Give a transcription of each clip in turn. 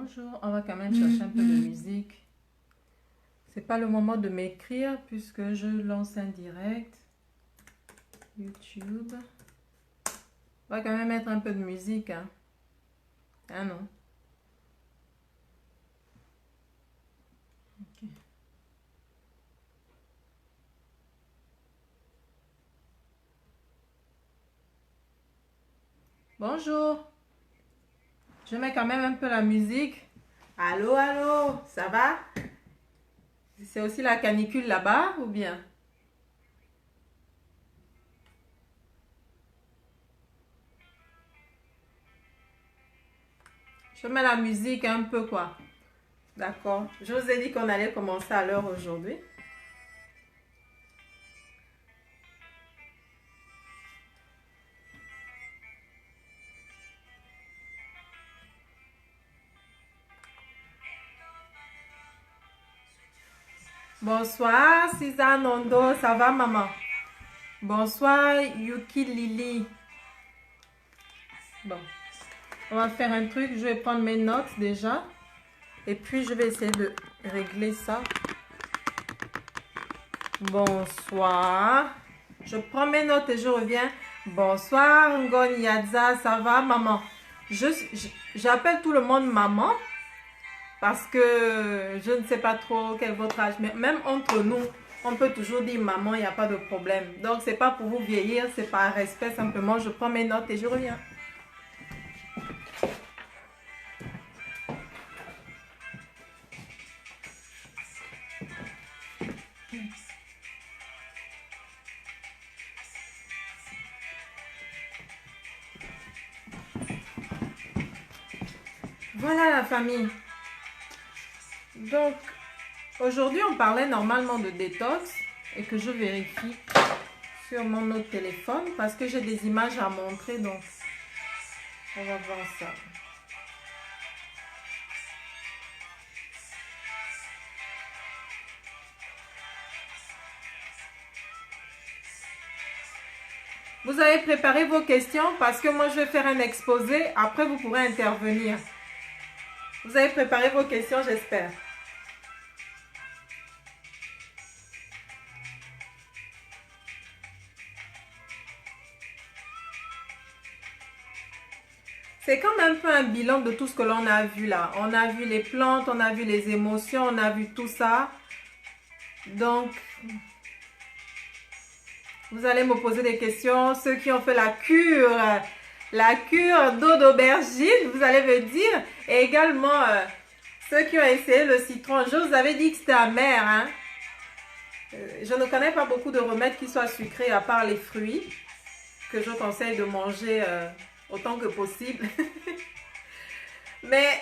Bonjour, on va quand même chercher un peu de musique. C'est pas le moment de m'écrire puisque je lance un direct. YouTube. On va quand même mettre un peu de musique. Hein. Ah non. Ok. Bonjour. Je mets quand même un peu la musique. Allô, allô, ça va? C'est aussi la canicule là-bas ou bien? Je mets la musique un peu quoi. D'accord. Je vous ai dit qu'on allait commencer à l'heure aujourd'hui. Bonsoir, Suzanne Ondo, ça va maman? Bonsoir, Yuki Lily. Bon, on va faire un truc, je vais prendre mes notes déjà. Et puis, je vais essayer de régler ça. Bonsoir. Je prends mes notes et je reviens. Bonsoir, Ngon Yadza, ça va maman? J'appelle tout le monde maman parce que je ne sais pas trop quel est votre âge. Mais même entre nous, on peut toujours dire maman, il n'y a pas de problème. Donc, c'est pas pour vous vieillir, c'est par respect simplement. Je prends mes notes et je reviens. Voilà la famille. Donc, aujourd'hui, on parlait normalement de détox et que je vérifie sur mon autre téléphone parce que j'ai des images à montrer. Donc, on va voir ça. Vous avez préparé vos questions parce que moi, je vais faire un exposé. Après, vous pourrez intervenir. Vous avez préparé vos questions, j'espère. C'est comme un peu un bilan de tout ce que l'on a vu là. On a vu les plantes, on a vu les émotions, on a vu tout ça. Donc, vous allez me poser des questions. Ceux qui ont fait la cure d'eau d'aubergine, vous allez me dire. Et également, ceux qui ont essayé le citron. Je vous avais dit que c'était amer. Hein? Je ne connais pas beaucoup de remèdes qui soient sucrés à part les fruits que je conseille de manger autant que possible. Mais,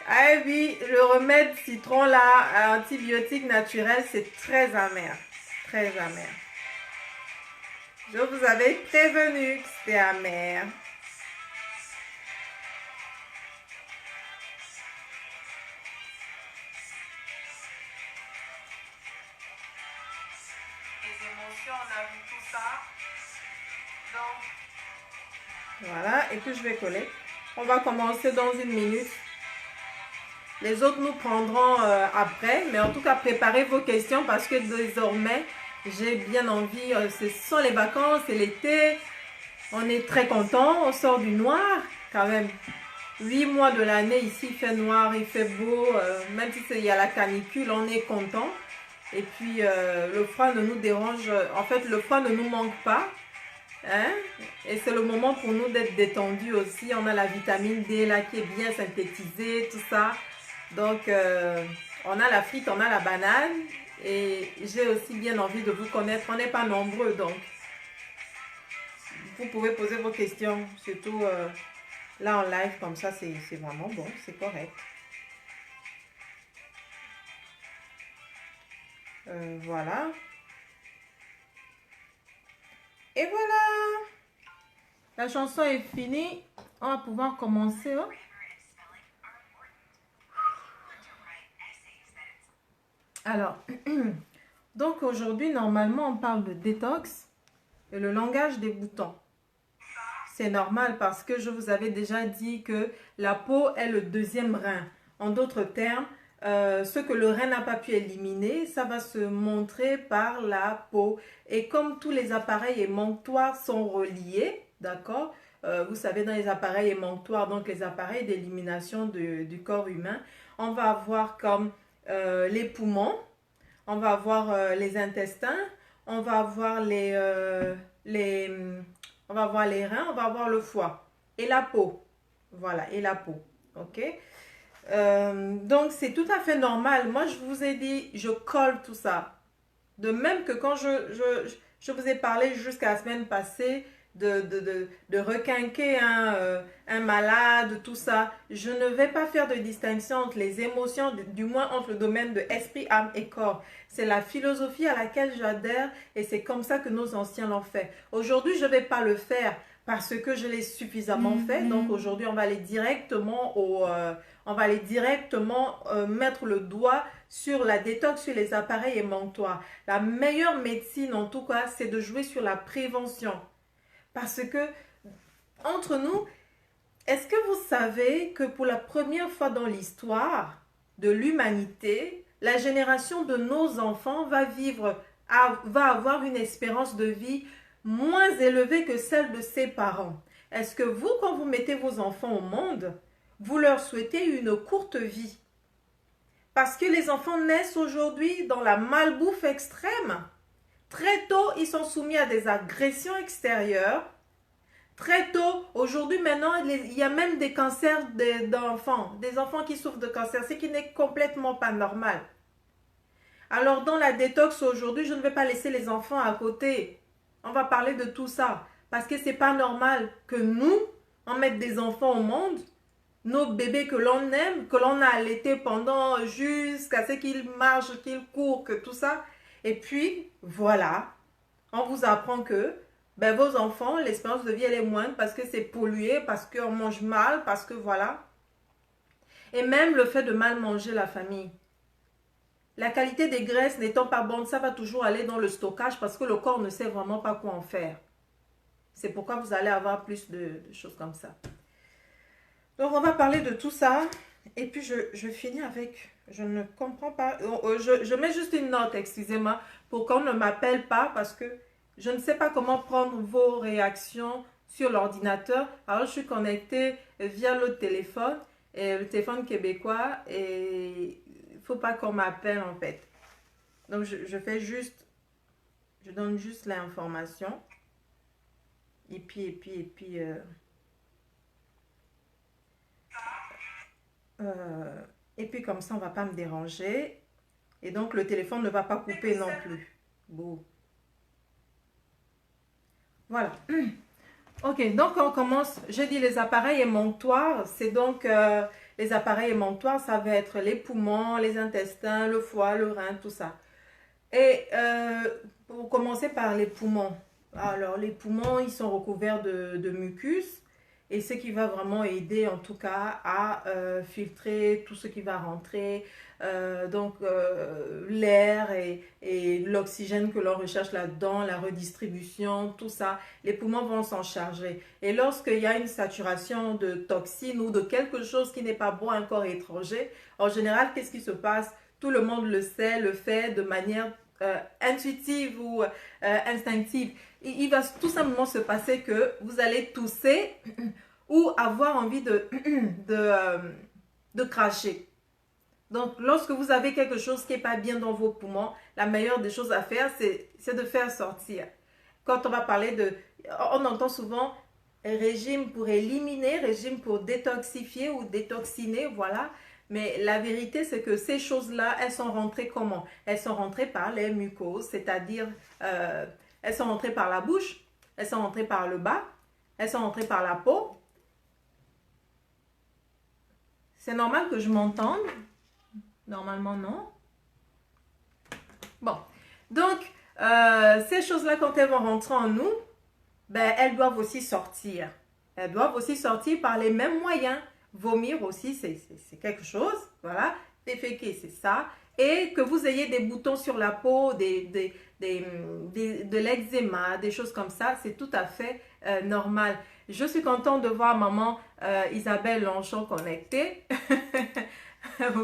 ah oui, le remède citron là, antibiotique naturel, c'est très amer. Très amer. Je vous avais prévenu que c'était amer. Les émotions, on a vu tout ça. Donc, voilà, et puis je vais coller. On va commencer dans une minute. Les autres nous prendront après. Mais en tout cas, préparez vos questions parce que désormais, j'ai bien envie. Ce sont les vacances, c'est l'été. On est très content. On sort du noir quand même. 8 mois de l'année, ici, il fait noir, il fait beau. Même si il y a la canicule, on est content. Et puis, le froid ne nous dérange. En fait, le froid ne nous manque pas. Hein? Et c'est le moment pour nous d'être détendus aussi. On a la vitamine D là qui est bien synthétisée, tout ça. Donc, on a la frite, on a la banane. Et j'ai aussi bien envie de vous connaître. On n'est pas nombreux, donc vous pouvez poser vos questions. Surtout là en live, comme ça, c'est vraiment bon, c'est correct. Voilà. Et voilà. La chanson est finie. On va pouvoir commencer. Hein? Alors, donc aujourd'hui, normalement, on parle de détox et le langage des boutons. C'est normal parce que je vous avais déjà dit que la peau est le deuxième rein. En d'autres termes, ce que le rein n'a pas pu éliminer, ça va se montrer par la peau. Et comme tous les appareils émonctoires sont reliés, d'accord? Vous savez, dans les appareils émonctoires, donc les appareils d'élimination du corps humain, on va avoir comme les poumons, on va avoir les intestins, on va avoir on va avoir les reins, on va avoir le foie et la peau. Voilà, et la peau. Ok? Donc, c'est tout à fait normal. Moi, je vous ai dit, je colle tout ça. De même que quand je vous ai parlé jusqu'à la semaine passée de requinquer un malade, tout ça, je ne vais pas faire de distinction entre les émotions, du moins entre le domaine de esprit, âme et corps. C'est la philosophie à laquelle j'adhère et c'est comme ça que nos anciens l'ont fait. Aujourd'hui, je ne vais pas le faire parce que je l'ai suffisamment fait. Donc aujourd'hui, on va aller directement mettre le doigt sur la détox, sur les appareils émonctoires. La meilleure médecine, en tout cas, c'est de jouer sur la prévention. Parce que, entre nous, est-ce que vous savez que pour la première fois dans l'histoire de l'humanité, la génération de nos enfants va avoir une espérance de vie moins élevée que celle de ses parents? Est-ce que vous, quand vous mettez vos enfants au monde, vous leur souhaitez une courte vie? Parce que les enfants naissent aujourd'hui dans la malbouffe extrême. Très tôt, ils sont soumis à des agressions extérieures. Très tôt, aujourd'hui, maintenant, il y a même des cancers d'enfants. Des enfants qui souffrent de cancer, ce qui n'est complètement pas normal. Alors, dans la détox aujourd'hui, je ne vais pas laisser les enfants à côté. On va parler de tout ça. Parce que c'est pas normal que nous, on mette des enfants au monde, nos bébés que l'on aime, que l'on a allaités pendant jusqu'à ce qu'ils marchent, qu'ils courent, que tout ça. Et puis, voilà, on vous apprend que vos enfants, l'espérance de vie, elle est moindre parce que c'est pollué, parce qu'on mange mal, parce que voilà. Et même le fait de mal manger la famille. La qualité des graisses n'étant pas bonne, ça va toujours aller dans le stockage parce que le corps ne sait vraiment pas quoi en faire. C'est pourquoi vous allez avoir plus de choses comme ça. Donc, on va parler de tout ça. Et puis, je finis avec... Je ne comprends pas. Je mets juste une note, excusez-moi, pour qu'on ne m'appelle pas parce que je ne sais pas comment prendre vos réactions sur l'ordinateur. Alors, je suis connectée via le téléphone, et le téléphone québécois, et il ne faut pas qu'on m'appelle, en fait. Donc, je fais juste... Je donne juste l'information. Et puis... et puis comme ça, on ne va pas me déranger. Et donc, le téléphone ne va pas couper non plus. Bon. Voilà. Ok, donc on commence. J'ai dit les appareils émonctoires. C'est donc les appareils émonctoires, ça va être les poumons, les intestins, le foie, le rein, tout ça. Et pour commencer par les poumons. Alors, les poumons, ils sont recouverts de mucus. Et ce qui va vraiment aider en tout cas à filtrer tout ce qui va rentrer, l'air et l'oxygène que l'on recherche là-dedans, la redistribution, tout ça, les poumons vont s'en charger. Et lorsqu'il y a une saturation de toxines ou de quelque chose qui n'est pas bon à un corps étranger, en général, qu'est-ce qui se passe? Tout le monde le sait, le fait de manière intuitive ou instinctive. Il va tout simplement se passer que vous allez tousser ou avoir envie de cracher. Donc, lorsque vous avez quelque chose qui n'est pas bien dans vos poumons, la meilleure des choses à faire, c'est de faire sortir. Quand on va parler on entend souvent régime pour éliminer, régime pour détoxifier ou détoxiner, voilà. Mais la vérité, c'est que ces choses-là, elles sont rentrées comment? Elles sont rentrées par les mucoses, c'est-à-dire, elles sont rentrées par la bouche, elles sont rentrées par le bas, elles sont rentrées par la peau. C'est normal que je m'entende? Normalement, non. Bon, donc, ces choses-là, quand elles vont rentrer en nous, elles doivent aussi sortir. Elles doivent aussi sortir par les mêmes moyens. Vomir aussi, c'est quelque chose, voilà. Déféquer, c'est ça. et que vous ayez des boutons sur la peau, de l'eczéma, des choses comme ça, c'est tout à fait normal. Je suis contente de voir maman Isabelle Longchamp connectée.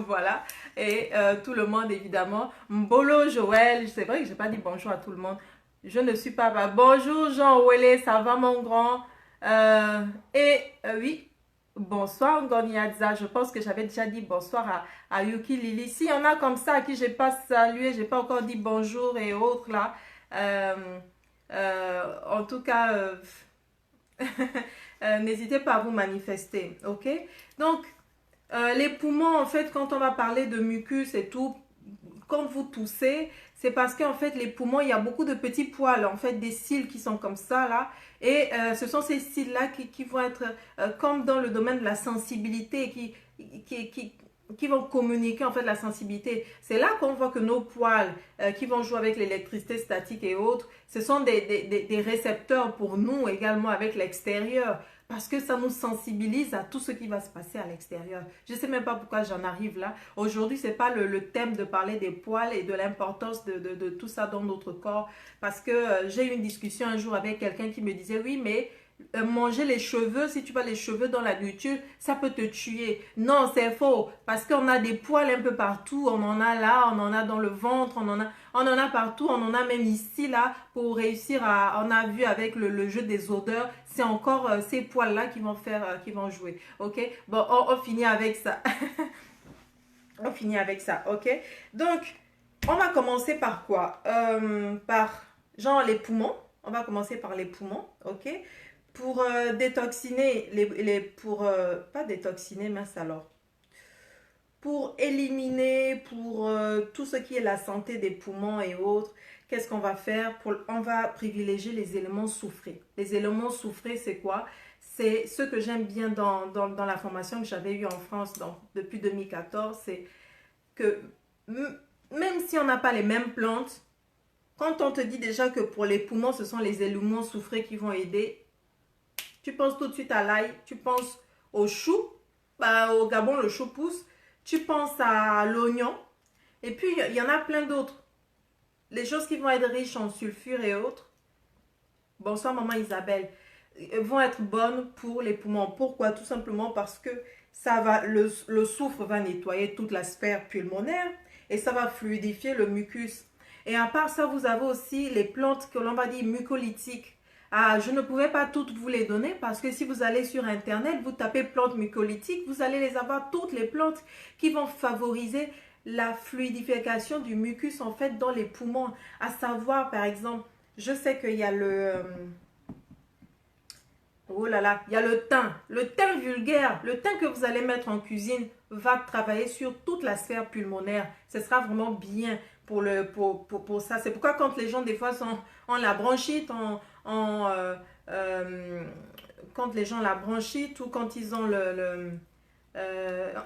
Voilà. Et tout le monde, évidemment. Mbolo Joël, c'est vrai que je n'ai pas dit bonjour à tout le monde. Je ne suis pas... Bonjour Jean Ouellet, ça va mon grand? Oui, bonsoir Ngoniadza. Je pense que j'avais déjà dit bonsoir à Yuki Lili. S'il y en a comme ça à qui je n'ai pas salué, je n'ai pas encore dit bonjour et autres là. En tout cas, n'hésitez pas à vous manifester, ok? Donc, les poumons, en fait, quand on va parler de mucus et tout, quand vous toussez, c'est parce qu'en fait, les poumons, il y a beaucoup de petits poils, en fait, des cils qui sont comme ça, là. Et ce sont ces cils-là qui vont être comme dans le domaine de la sensibilité, qui vont communiquer, en fait, la sensibilité. C'est là qu'on voit que nos poils, qui vont jouer avec l'électricité statique et autres, ce sont des récepteurs pour nous également avec l'extérieur. Parce que ça nous sensibilise à tout ce qui va se passer à l'extérieur. Je ne sais même pas pourquoi j'en arrive là. Aujourd'hui, ce n'est pas le thème de parler des poils et de l'importance de tout ça dans notre corps. Parce que j'ai eu une discussion un jour avec quelqu'un qui me disait, oui, mais manger les cheveux, si tu vas les cheveux dans la nourriture, ça peut te tuer. Non, c'est faux. Parce qu'on a des poils un peu partout. On en a là, on en a dans le ventre, on en a partout. On en a même ici, là, pour réussir à... On a vu avec le jeu des odeurs, c'est encore ces poils-là qui vont faire, qui vont jouer. Ok? Bon, on finit avec ça. On finit avec ça, ok? Donc, on va commencer par quoi? Par, genre, les poumons. On va commencer par les poumons, ok? Pour détoxiner, pas détoxiner, mince alors, pour éliminer, pour tout ce qui est la santé des poumons et autres, qu'est-ce qu'on va faire? On va privilégier les éléments soufrés. Les éléments soufrés, c'est quoi? C'est ce que j'aime bien dans la formation que j'avais eue en France depuis 2014, c'est que même si on n'a pas les mêmes plantes, quand on te dit déjà que pour les poumons, ce sont les éléments soufrés qui vont aider, tu penses tout de suite à l'ail, tu penses au chou, au Gabon le chou pousse, tu penses à l'oignon, et puis il y en a plein d'autres. Les choses qui vont être riches en sulfure et autres, bonsoir maman Isabelle, vont être bonnes pour les poumons. Pourquoi? Tout simplement parce que le soufre va nettoyer toute la sphère pulmonaire et ça va fluidifier le mucus. Et à part ça, vous avez aussi les plantes que l'on va dire mucolytiques. Ah, je ne pouvais pas toutes vous les donner parce que si vous allez sur internet, vous tapez plantes mucolytiques, vous allez les avoir toutes les plantes qui vont favoriser la fluidification du mucus en fait dans les poumons. À savoir par exemple, je sais qu'il y a oh là là, il y a le thym vulgaire, le thym que vous allez mettre en cuisine va travailler sur toute la sphère pulmonaire. Ce sera vraiment bien pour ça. C'est pourquoi quand les gens des fois ont la bronchite, quand les gens ont la bronchite ou quand ils ont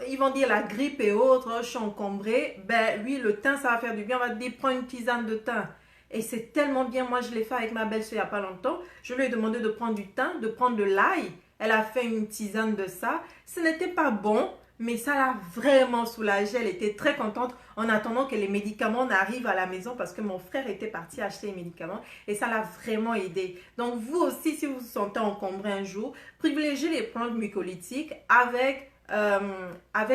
ils vont dire la grippe et autres, je suis encombré, ben oui, le thym ça va faire du bien, on va te dire prends une tisane de thym. Et c'est tellement bien, moi je l'ai fait avec ma belle-sœur il n'y a pas longtemps, je lui ai demandé de prendre du thym, de prendre de l'ail, elle a fait une tisane de ça, ce n'était pas bon, mais ça l'a vraiment soulagée, elle était très contente en attendant que les médicaments n'arrivent à la maison parce que mon frère était parti acheter les médicaments et ça l'a vraiment aidé. Donc vous aussi, si vous vous sentez encombré un jour, privilégiez les plantes mucolytiques avec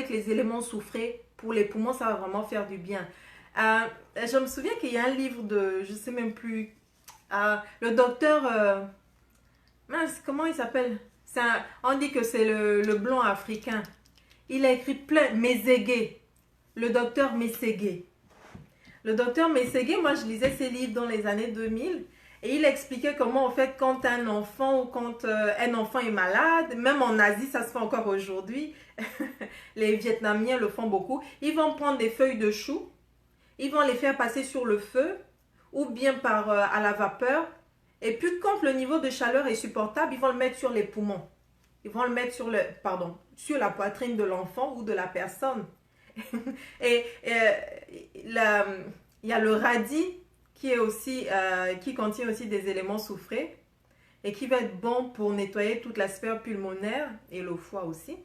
les éléments soufrés pour les poumons, ça va vraiment faire du bien. Je me souviens qu'il y a un livre de, je ne sais même plus, le docteur, mince, comment il s'appelle? On dit que c'est le blanc africain. Il a écrit plein, Mesegué, le docteur Mesegué. Le docteur Mesegué, moi je lisais ses livres dans les années 2000 et il expliquait comment en fait quand un enfant ou quand un enfant est malade, même en Asie ça se fait encore aujourd'hui, les Vietnamiens le font beaucoup, ils vont prendre des feuilles de chou, ils vont les faire passer sur le feu ou bien à la vapeur et puis quand le niveau de chaleur est supportable, ils vont le mettre sur les poumons. Ils vont le mettre sur la poitrine de l'enfant ou de la personne. Et il y a le radis qui contient aussi des éléments soufrés et qui va être bon pour nettoyer toute la sphère pulmonaire et le foie aussi.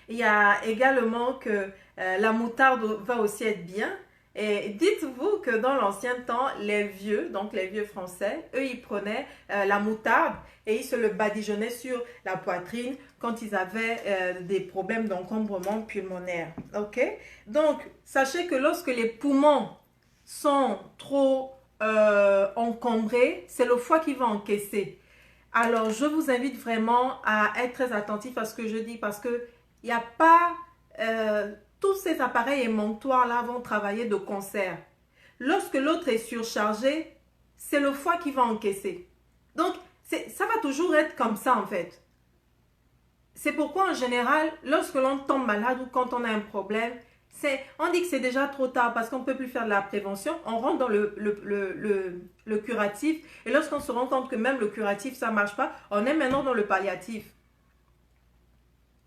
Il y a également que La moutarde va aussi être bien. Et dites-vous que dans l'ancien temps, les vieux, donc les vieux français, eux, ils prenaient la moutarde et ils se le badigeonnaient sur la poitrine quand ils avaient des problèmes d'encombrement pulmonaire. Ok? Donc, sachez que lorsque les poumons sont trop encombrés, c'est le foie qui va encaisser. Alors, je vous invite vraiment à être très attentif à ce que je dis parce que il n'y a pas... tous ces appareils émonctoires-là vont travailler de concert. Lorsque l'autre est surchargé, c'est le foie qui va encaisser. Donc, ça va toujours être comme ça en fait. C'est pourquoi en général, lorsque l'on tombe malade ou quand on a un problème, on dit que c'est déjà trop tard parce qu'on ne peut plus faire de la prévention. On rentre dans le curatif et lorsqu'on se rend compte que même le curatif, ça ne marche pas, on est maintenant dans le palliatif.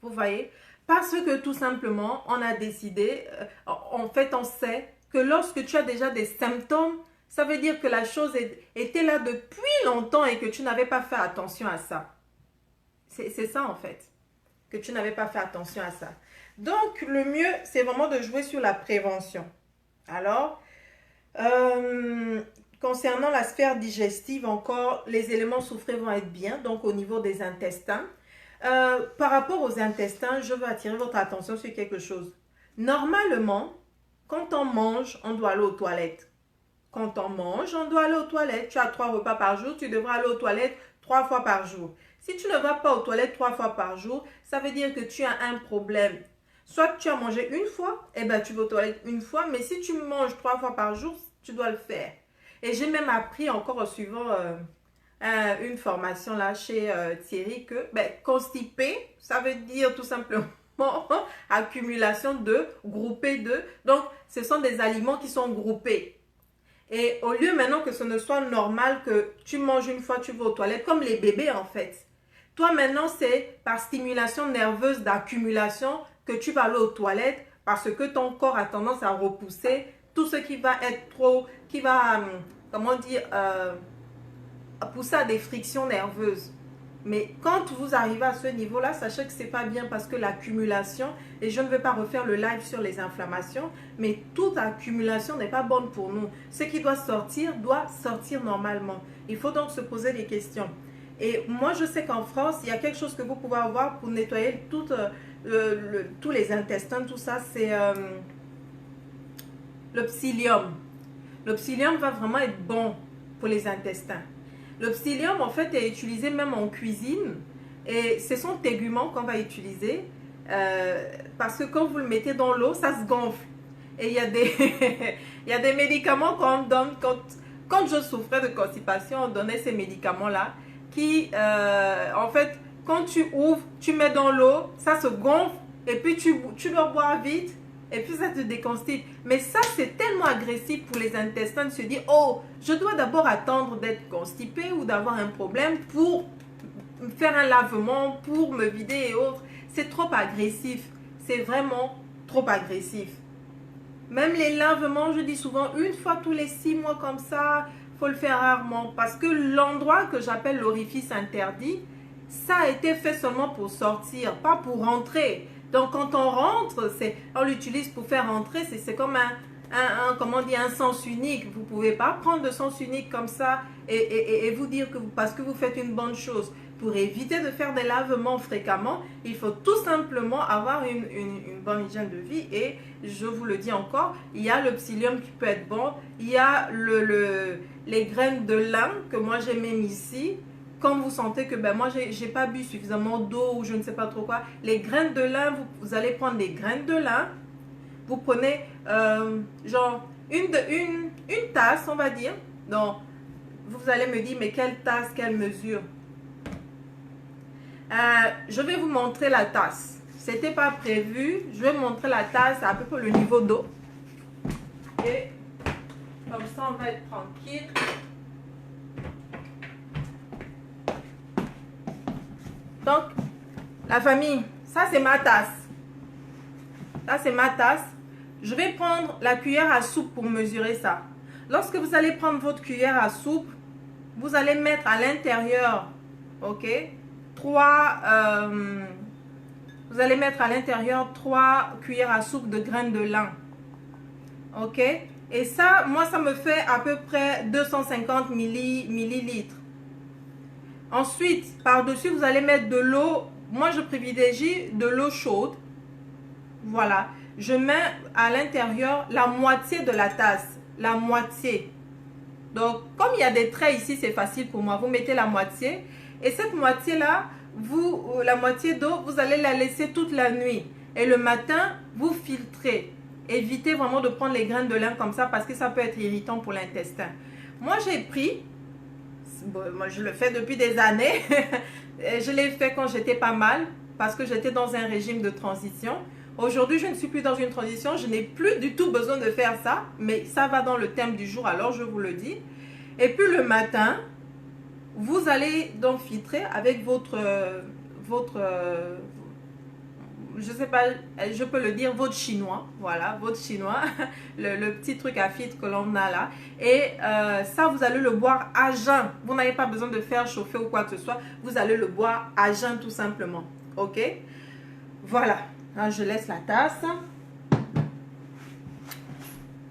Vous voyez? Parce que tout simplement, on a décidé, en fait, on sait que lorsque tu as déjà des symptômes, ça veut dire que la chose était là depuis longtemps et que tu n'avais pas fait attention à ça. C'est ça en fait, que tu n'avais pas fait attention à ça. Donc, le mieux, c'est vraiment de jouer sur la prévention. Alors, concernant la sphère digestive, encore, les éléments soufrés vont être bien, donc au niveau des intestins. Par rapport aux intestins, je veux attirer votre attention sur quelque chose. Normalement, quand on mange, on doit aller aux toilettes. Quand on mange, on doit aller aux toilettes. Tu as 3 repas par jour, tu devras aller aux toilettes 3 fois par jour. Si tu ne vas pas aux toilettes 3 fois par jour, ça veut dire que tu as un problème. Soit tu as mangé une fois, eh ben tu vas aux toilettes une fois, mais si tu manges 3 fois par jour, tu dois le faire. Et j'ai même appris encore en suivant une formation là chez Thierry que constipé, ça veut dire tout simplement accumulation de, groupé de. Donc, ce sont des aliments qui sont groupés. Et au lieu maintenant que ce ne soit normal que tu manges une fois, tu vas aux toilettes, comme les bébés en fait. Toi maintenant, c'est par stimulation nerveuse d'accumulation que tu vas aller aux toilettes parce que ton corps a tendance à repousser tout ce qui va être trop, qui va, comment dire, pousser à des frictions nerveuses. Mais quand vous arrivez à ce niveau-là, sachez que ce n'est pas bien parce que l'accumulation, et je ne vais pas refaire le live sur les inflammations, mais toute accumulation n'est pas bonne pour nous. Ce qui doit sortir normalement. Il faut donc se poser des questions. Et moi, je sais qu'en France, il y a quelque chose que vous pouvez avoir pour nettoyer tous les intestins, tout ça, c'est le psyllium. Le psyllium va vraiment être bon pour les intestins. Le psyllium, en fait, est utilisé même en cuisine. Et c'est son tégument qu'on va utiliser. Parce que quand vous le mettez dans l'eau, ça se gonfle. Et il y a des médicaments qu'on donne. Quand je souffrais de constipation, on donnait ces médicaments-là. Qui, en fait, quand tu ouvres, tu mets dans l'eau, ça se gonfle. Et puis, tu dois boire vite. Et puis ça te déconstipe. Mais ça, c'est tellement agressif pour les intestins de se dire, oh, je dois d'abord attendre d'être constipé ou d'avoir un problème pour faire un lavement, pour me vider et autres. C'est trop agressif. C'est vraiment trop agressif. Même les lavements, je dis souvent, une fois tous les 6 mois comme ça, il faut le faire rarement. Parce que l'endroit que j'appelle l'orifice interdit, ça a été fait seulement pour sortir, pas pour rentrer. Donc, quand on rentre, on l'utilise pour faire rentrer. C'est comme un sens unique. Vous ne pouvez pas prendre de sens unique comme ça et vous dire que parce que vous faites une bonne chose. Pour éviter de faire des lavements fréquemment, il faut tout simplement avoir une bonne hygiène de vie. Et je vous le dis encore, il y a le psyllium qui peut être bon. Il y a les graines de lin que moi j'ai même ici. Quand vous sentez que moi j'ai pas bu suffisamment d'eau ou je ne sais pas trop quoi, les graines de lin, vous allez prendre des graines de lin, vous prenez genre une tasse on va dire. Donc vous allez me dire mais quelle tasse, quelle mesure? Je vais vous montrer la tasse. C'était pas prévu, je vais vous montrer la tasse à peu près le niveau d'eau. Et comme ça on va être tranquille. Donc, la famille, ça c'est ma tasse. Ça c'est ma tasse. Je vais prendre la cuillère à soupe pour mesurer ça. Lorsque vous allez prendre votre cuillère à soupe, vous allez mettre à l'intérieur, ok, 3 vous allez mettre à l'intérieur 3 cuillères à soupe de graines de lin. Ok? Et ça, moi, ça me fait à peu près 250 millilitres. Ensuite, par-dessus, vous allez mettre de l'eau. Moi, je privilégie de l'eau chaude. Voilà. Je mets à l'intérieur la moitié de la tasse. La moitié. Donc, comme il y a des traits ici, c'est facile pour moi. Vous mettez la moitié. Et cette moitié-là, la moitié d'eau, vous allez la laisser toute la nuit. Et le matin, vous filtrez. Évitez vraiment de prendre les graines de lin comme ça parce que ça peut être irritant pour l'intestin. Moi, j'ai pris, moi je le fais depuis des années, je l'ai fait quand j'étais pas mal parce que j'étais dans un régime de transition. Aujourd'hui, je ne suis plus dans une transition, je n'ai plus du tout besoin de faire ça, mais ça va dans le thème du jour, alors je vous le dis. Et puis le matin, vous allez donc filtrer avec je sais pas, je peux le dire, votre chinois, voilà, votre chinois, le petit truc à filtre que l'on a là. Et ça, vous allez le boire à jeun. Vous n'avez pas besoin de faire chauffer ou quoi que ce soit. Vous allez le boire à jeun tout simplement. Ok? Voilà. Là, je laisse la tasse.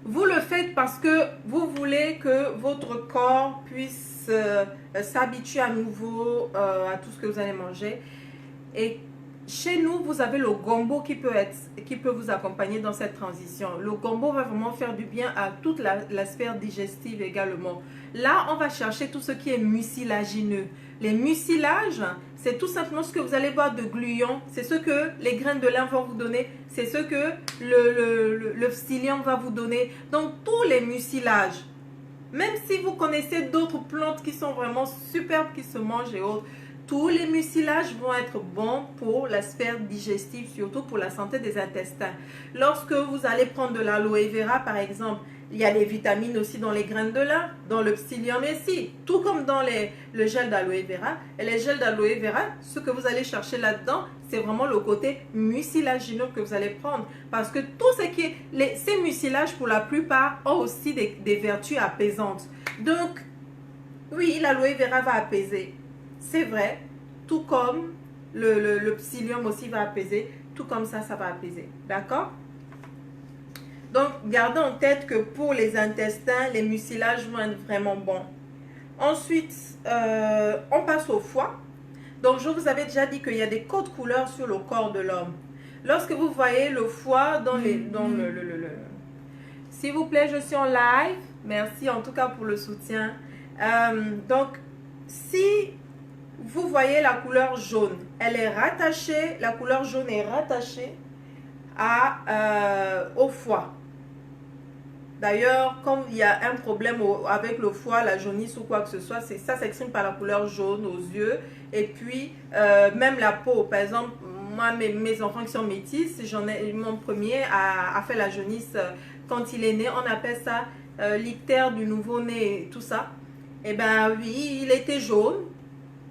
Vous le faites parce que vous voulez que votre corps puisse s'habituer à nouveau à tout ce que vous allez manger. Et chez nous, vous avez le gombo qui peut vous accompagner dans cette transition. Le gombo va vraiment faire du bien à toute la sphère digestive également. Là, on va chercher tout ce qui est mucilagineux. Les mucilages, c'est tout simplement ce que vous allez voir de gluant. C'est ce que les graines de lin vont vous donner. C'est ce que le psyllium va vous donner. Donc, tous les mucilages, même si vous connaissez d'autres plantes qui sont vraiment superbes, qui se mangent et autres, tous les mucilages vont être bons pour la sphère digestive, surtout pour la santé des intestins. Lorsque vous allez prendre de l'aloe vera, par exemple, il y a des vitamines aussi dans les graines de lin, dans le psyllium aussi, tout comme dans le gel d'aloe vera. Et les gels d'aloe vera, ce que vous allez chercher là-dedans, c'est vraiment le côté mucilagineux que vous allez prendre. Parce que tout ce qui est, ces mucilages, pour la plupart, ont aussi des vertus apaisantes. Donc, oui, l'aloe vera va apaiser. C'est vrai, tout comme le psyllium aussi va apaiser, tout comme ça va apaiser. D'accord? Donc, gardez en tête que pour les intestins, les mucilages vont être vraiment bons. Ensuite, on passe au foie. Donc, je vous avais déjà dit qu'il y a des codes couleurs sur le corps de l'homme. Lorsque vous voyez le foie dans S'il vous plaît, je suis en live. Merci en tout cas pour le soutien. Donc, si vous voyez la couleur jaune, elle est rattachée, la couleur jaune est rattachée au foie. D'ailleurs, quand il y a un problème avec le foie, la jaunisse ou quoi que ce soit, ça s'exprime par la couleur jaune aux yeux. Et puis, même la peau. Par exemple, moi, mes enfants qui sont métis, mon premier a fait la jaunisse quand il est né. On appelle ça l'ictère du nouveau-né et tout ça. Eh bien, oui, il était jaune.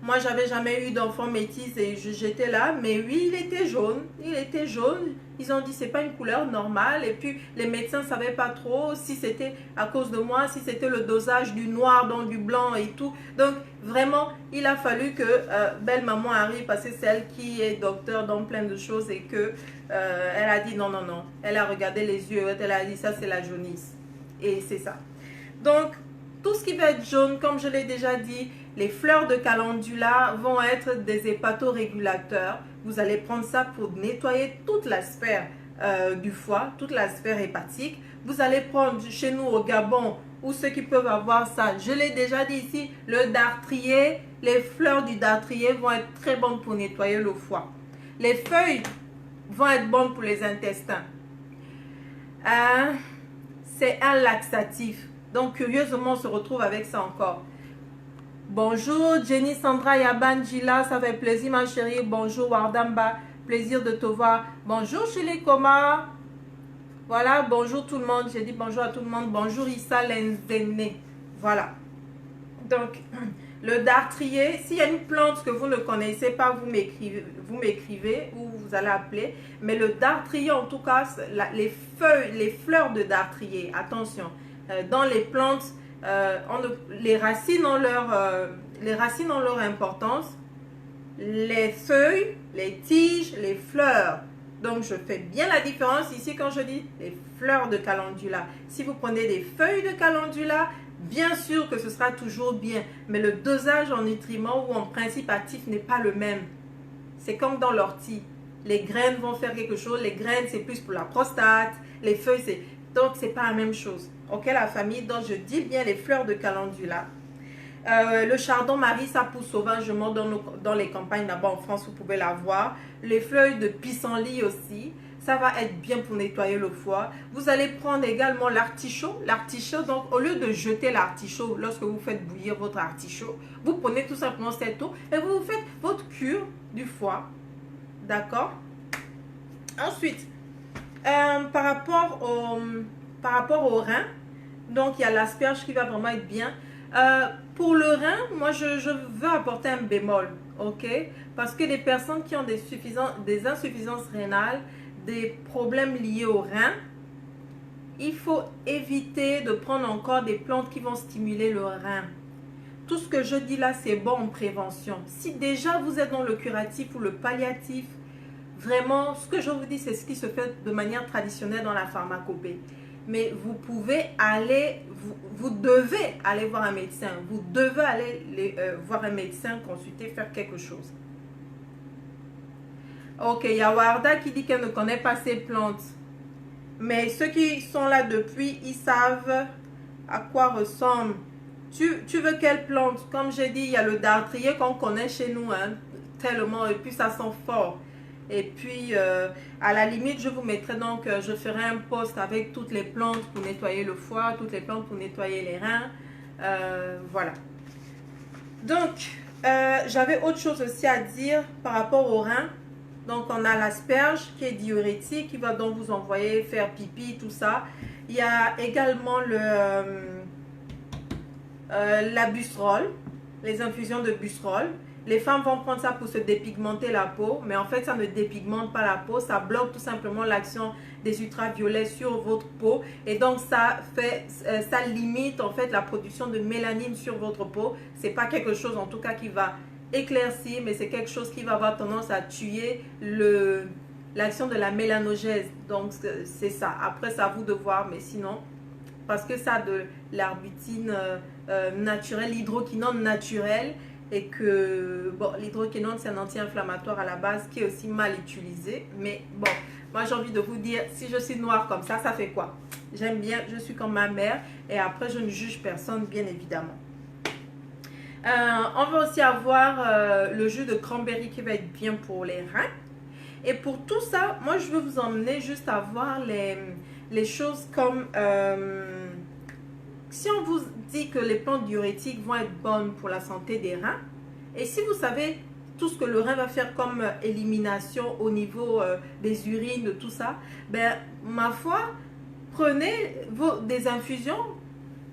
Moi, j'avais jamais eu d'enfant métis et j'étais là, mais oui, il était jaune. Il était jaune. Ils ont dit c'est pas une couleur normale. Et puis, les médecins ne savaient pas trop si c'était à cause de moi, si c'était le dosage du noir dans du blanc et tout. Donc, vraiment, il a fallu que belle maman arrive parce que c'est elle qui est docteur dans plein de choses et que elle a dit non, non, non. Elle a regardé les yeux, elle a dit ça, c'est la jaunisse. Et c'est ça. Donc, tout ce qui va être jaune, comme je l'ai déjà dit, les fleurs de calendula vont être des hépatorégulateurs. Vous allez prendre ça pour nettoyer toute la sphère du foie, toute la sphère hépatique. Vous allez prendre chez nous au Gabon, ou ceux qui peuvent avoir ça, je l'ai déjà dit ici, le dartrier. Les fleurs du dartrier vont être très bonnes pour nettoyer le foie. Les feuilles vont être bonnes pour les intestins. C'est un laxatif. Donc, curieusement, on se retrouve avec ça encore. Bonjour, Jenny Sandra Yabanjila, ça fait plaisir, ma chérie. Bonjour, Wardamba, plaisir de te voir. Bonjour, Chili Koma. Voilà, bonjour tout le monde. J'ai dit bonjour à tout le monde. Bonjour, Issa Lenzene. Voilà. Donc, le dartrier, s'il y a une plante que vous ne connaissez pas, vous m'écrivez ou vous allez appeler. Mais le dartrier, en tout cas, les fleurs de dartrier, attention. Dans les plantes, les racines ont leur importance. les feuilles, les tiges, les fleurs. Donc, je fais bien la différence ici quand je dis les fleurs de calendula. Si vous prenez des feuilles de calendula, bien sûr que ce sera toujours bien. Mais le dosage en nutriments ou en principe actif n'est pas le même. C'est comme dans l'ortie. Les graines vont faire quelque chose. Les graines, c'est plus pour la prostate. Les feuilles, c'est... Donc, c'est pas la même chose. Ok, la famille? Donc, je dis bien les fleurs de calendula. Le chardon-marie, ça pousse sauvagement dans les campagnes là-bas en France, vous pouvez la voir. Les feuilles de pissenlit aussi, ça va être bien pour nettoyer le foie. Vous allez prendre également l'artichaut. L'artichaut, donc au lieu de jeter l'artichaut lorsque vous faites bouillir votre artichaut, vous prenez tout simplement cette eau et vous faites votre cure du foie. D'accord? Ensuite, par rapport au rein, donc il y a l'asperge qui va vraiment être bien. Pour le rein, moi je veux apporter un bémol, ok? Parce que les personnes qui ont des insuffisances rénales, des problèmes liés au rein, il faut éviter de prendre encore des plantes qui vont stimuler le rein. Tout ce que je dis là, c'est bon en prévention. Si déjà vous êtes dans le curatif ou le palliatif, vraiment, ce que je vous dis, c'est ce qui se fait de manière traditionnelle dans la pharmacopée. Mais vous pouvez aller, vous devez aller voir un médecin. Vous devez aller voir un médecin, consulter, faire quelque chose. Ok, il y a Warda qui dit qu'elle ne connaît pas ces plantes. Mais ceux qui sont là depuis, ils savent à quoi ressemble. Tu veux quelle plante? Comme j'ai dit, il y a le dartrier qu'on connaît chez nous, hein, tellement, et puis ça sent fort. Et puis, à la limite, je vous mettrai donc, je ferai un post avec toutes les plantes pour nettoyer le foie, toutes les plantes pour nettoyer les reins. Voilà. Donc, j'avais autre chose aussi à dire par rapport aux reins. Donc, on a l'asperge qui est diurétique, qui va donc vous envoyer faire pipi, tout ça. Il y a également la busserole, les infusions de busserole. Les femmes vont prendre ça pour se dépigmenter la peau, mais en fait, ça ne dépigmente pas la peau. Ça bloque tout simplement l'action des ultraviolets sur votre peau. Et donc, ça limite en fait la production de mélanine sur votre peau. C'est pas quelque chose en tout cas qui va éclaircir, mais c'est quelque chose qui va avoir tendance à tuer l'action de la mélanogèse. Donc, c'est ça. Après, c'est à vous de voir, mais sinon, parce que ça a de l'arbutine naturelle, l'hydroquinone naturelle, et que bon, l'hydroquinone c'est un anti-inflammatoire à la base qui est aussi mal utilisé. Mais bon, moi j'ai envie de vous dire, si je suis noire comme ça fait quoi? J'aime bien, je suis comme ma mère, et après je ne juge personne, bien évidemment. On va aussi avoir le jus de cranberry qui va être bien pour les reins. Et pour tout ça, moi je veux vous emmener juste à voir les choses comme si on vous dit que les plantes diurétiques vont être bonnes pour la santé des reins, et si vous savez tout ce que le rein va faire comme élimination au niveau des urines, de tout ça, ben ma foi, prenez des infusions,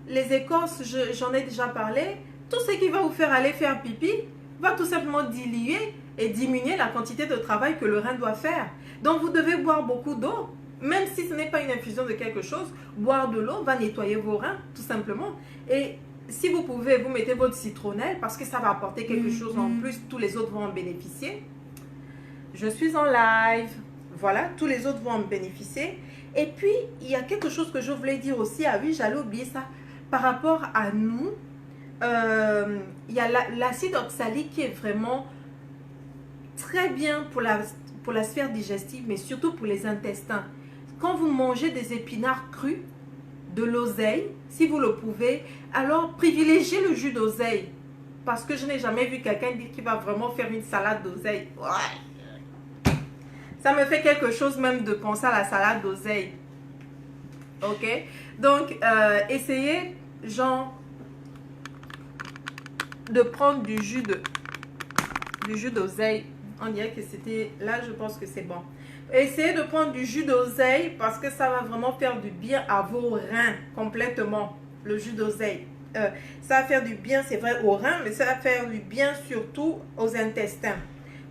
les écorces, j'en ai déjà parlé, tout ce qui va vous faire aller faire pipi va tout simplement diluer et diminuer la quantité de travail que le rein doit faire. Donc vous devez boire beaucoup d'eau. Même si ce n'est pas une infusion de quelque chose, boire de l'eau va nettoyer vos reins, tout simplement. Et si vous pouvez, vous mettez votre citronnelle parce que ça va apporter quelque chose en plus. Tous les autres vont en bénéficier. Je suis en live. Voilà, tous les autres vont en bénéficier. Et puis, il y a quelque chose que je voulais dire aussi. Ah oui, j'allais oublier ça. Par rapport à nous, il y a l'acide oxalique qui est vraiment très bien pour la sphère digestive, mais surtout pour les intestins. Quand vous mangez des épinards crus, de l'oseille, si vous le pouvez, alors privilégiez le jus d'oseille. Parce que je n'ai jamais vu quelqu'un dire qu'il va vraiment faire une salade d'oseille. Ouais. Ça me fait quelque chose même de penser à la salade d'oseille. Ok? Donc, essayez, genre, de prendre du jus d'oseille. On dirait que c'était... Là, je pense que c'est bon. Essayez de prendre du jus d'oseille parce que ça va vraiment faire du bien à vos reins complètement. Le jus d'oseille. Ça va faire du bien, c'est vrai, aux reins, mais ça va faire du bien surtout aux intestins.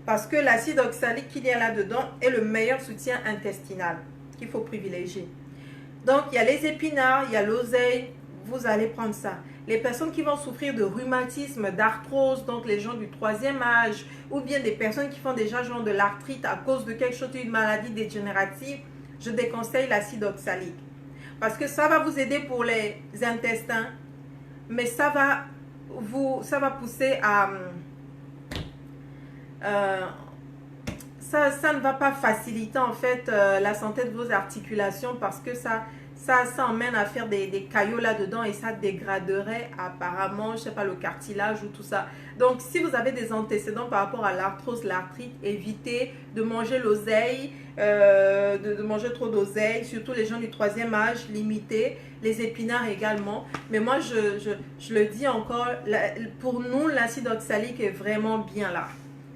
Parce que l'acide oxalique qu'il y a là-dedans est le meilleur soutien intestinal qu'il faut privilégier. Donc, il y a les épinards, il y a l'oseille. vous allez prendre ça. Les personnes qui vont souffrir de rhumatisme, d'arthrose, donc les gens du troisième âge, ou bien des personnes qui font déjà genre de l'arthrite à cause de quelque chose, une maladie dégénérative, je déconseille l'acide oxalique. Parce que ça va vous aider pour les intestins, mais ça va pousser à... ça ne va pas faciliter en fait la santé de vos articulations parce que ça emmène à faire des caillots là-dedans et ça dégraderait apparemment, je sais pas, le cartilage ou tout ça. Donc, si vous avez des antécédents par rapport à l'arthrose, l'arthrite, évitez de manger l'oseille, de manger trop d'oseille, surtout les gens du troisième âge, limitez. Les épinards également. Mais moi, je le dis encore, pour nous, l'acide oxalique est vraiment bien là.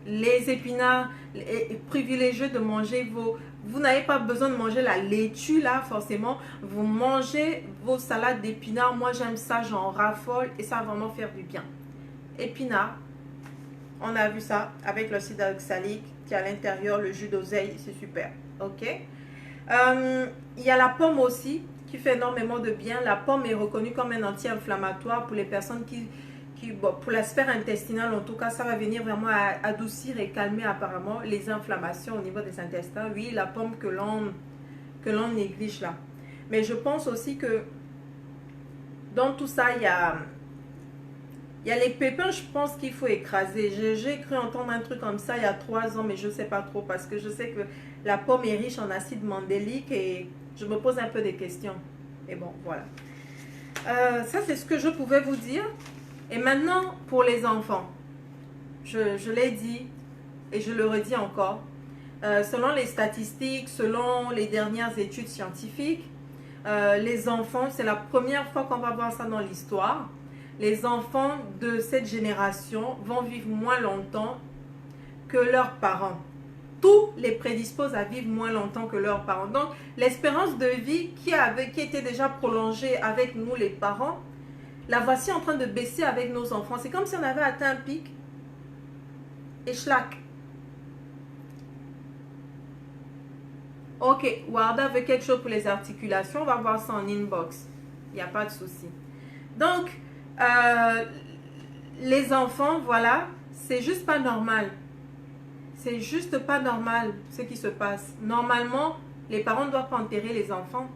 Les épinards, privilégiez de manger vous n'avez pas besoin de manger la laitue là forcément, vous mangez vos salades d'épinards. Moi j'aime ça, j'en raffole et ça va vraiment faire du bien. Épinards, on a vu ça avec l'acide oxalique qui est à l'intérieur, le jus d'oseille, c'est super, ok. Il y a la pomme aussi qui fait énormément de bien. La pomme est reconnue comme un anti-inflammatoire pour les personnes bon, pour la sphère intestinale, en tout cas, ça va venir vraiment adoucir et calmer apparemment les inflammations au niveau des intestins. Oui, la pomme que l'on néglige là. Mais je pense aussi que dans tout ça, il y a les pépins, je pense qu'il faut écraser. J'ai cru entendre un truc comme ça il y a 3 ans, mais je ne sais pas trop parce que je sais que la pomme est riche en acide mandélique et je me pose un peu des questions. Et bon, voilà. Ça, c'est ce que je pouvais vous dire. Et maintenant, pour les enfants, je l'ai dit et je le redis encore, selon les statistiques, selon les dernières études scientifiques, les enfants, c'est la première fois qu'on va voir ça dans l'histoire, les enfants de cette génération vont vivre moins longtemps que leurs parents. Tout les prédispose à vivre moins longtemps que leurs parents. Donc, l'espérance de vie qui était déjà prolongée avec nous les parents, la voici en train de baisser avec nos enfants. C'est comme si on avait atteint un pic et schlack. Ok, Warda veut quelque chose pour les articulations. On va voir ça en inbox. Il n'y a pas de souci. Donc, les enfants, voilà, c'est juste pas normal. C'est juste pas normal ce qui se passe. Normalement, les parents ne doivent pas enterrer les enfants.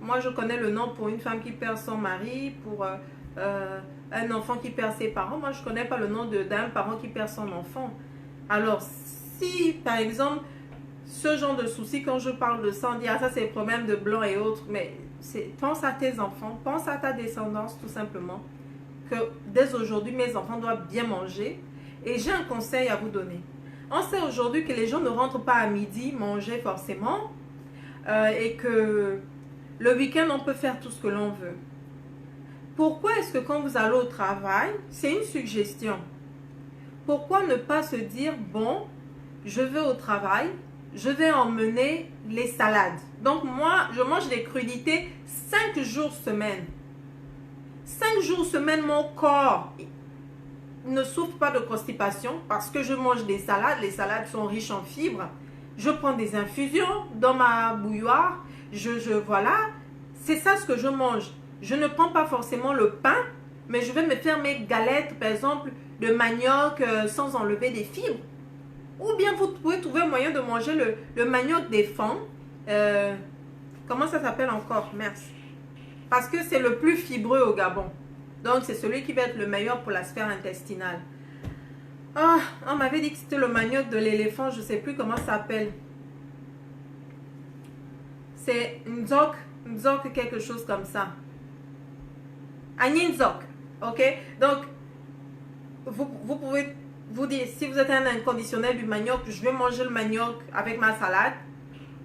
Moi, je connais le nom pour une femme qui perd son mari, pour un enfant qui perd ses parents. Moi, je ne connais pas le nom d'un parent qui perd son enfant. Alors, si, par exemple, ce genre de soucis, quand je parle de ça, on dit, ah, ça, c'est le problème de blanc et autres. Mais pense à tes enfants, pense à ta descendance, tout simplement. Que dès aujourd'hui, mes enfants doivent bien manger. Et j'ai un conseil à vous donner. On sait aujourd'hui que les gens ne rentrent pas à midi manger forcément. Et que le week-end, on peut faire tout ce que l'on veut. Pourquoi est-ce que quand vous allez au travail, c'est une suggestion. Pourquoi ne pas se dire, bon, je vais au travail, je vais emmener les salades. Donc moi, je mange des crudités 5 jours semaine. 5 jours semaine, mon corps ne souffre pas de constipation parce que je mange des salades. Les salades sont riches en fibres. Je prends des infusions dans ma bouilloire. Voilà, c'est ça ce que je mange. Je ne prends pas forcément le pain, mais je vais me faire mes galettes, par exemple, de manioc sans enlever des fibres. Ou bien vous pouvez trouver un moyen de manger le manioc des femmes. Comment ça s'appelle encore? Merci. Parce que c'est le plus fibreux au Gabon. Donc, c'est celui qui va être le meilleur pour la sphère intestinale. Ah, on m'avait dit que c'était le manioc de l'éléphant. Je ne sais plus comment ça s'appelle. C'est Nzok, quelque chose comme ça. Aninzok. Ok? Donc, vous pouvez vous dire, si vous êtes un inconditionnel du manioc, je vais manger le manioc avec ma salade.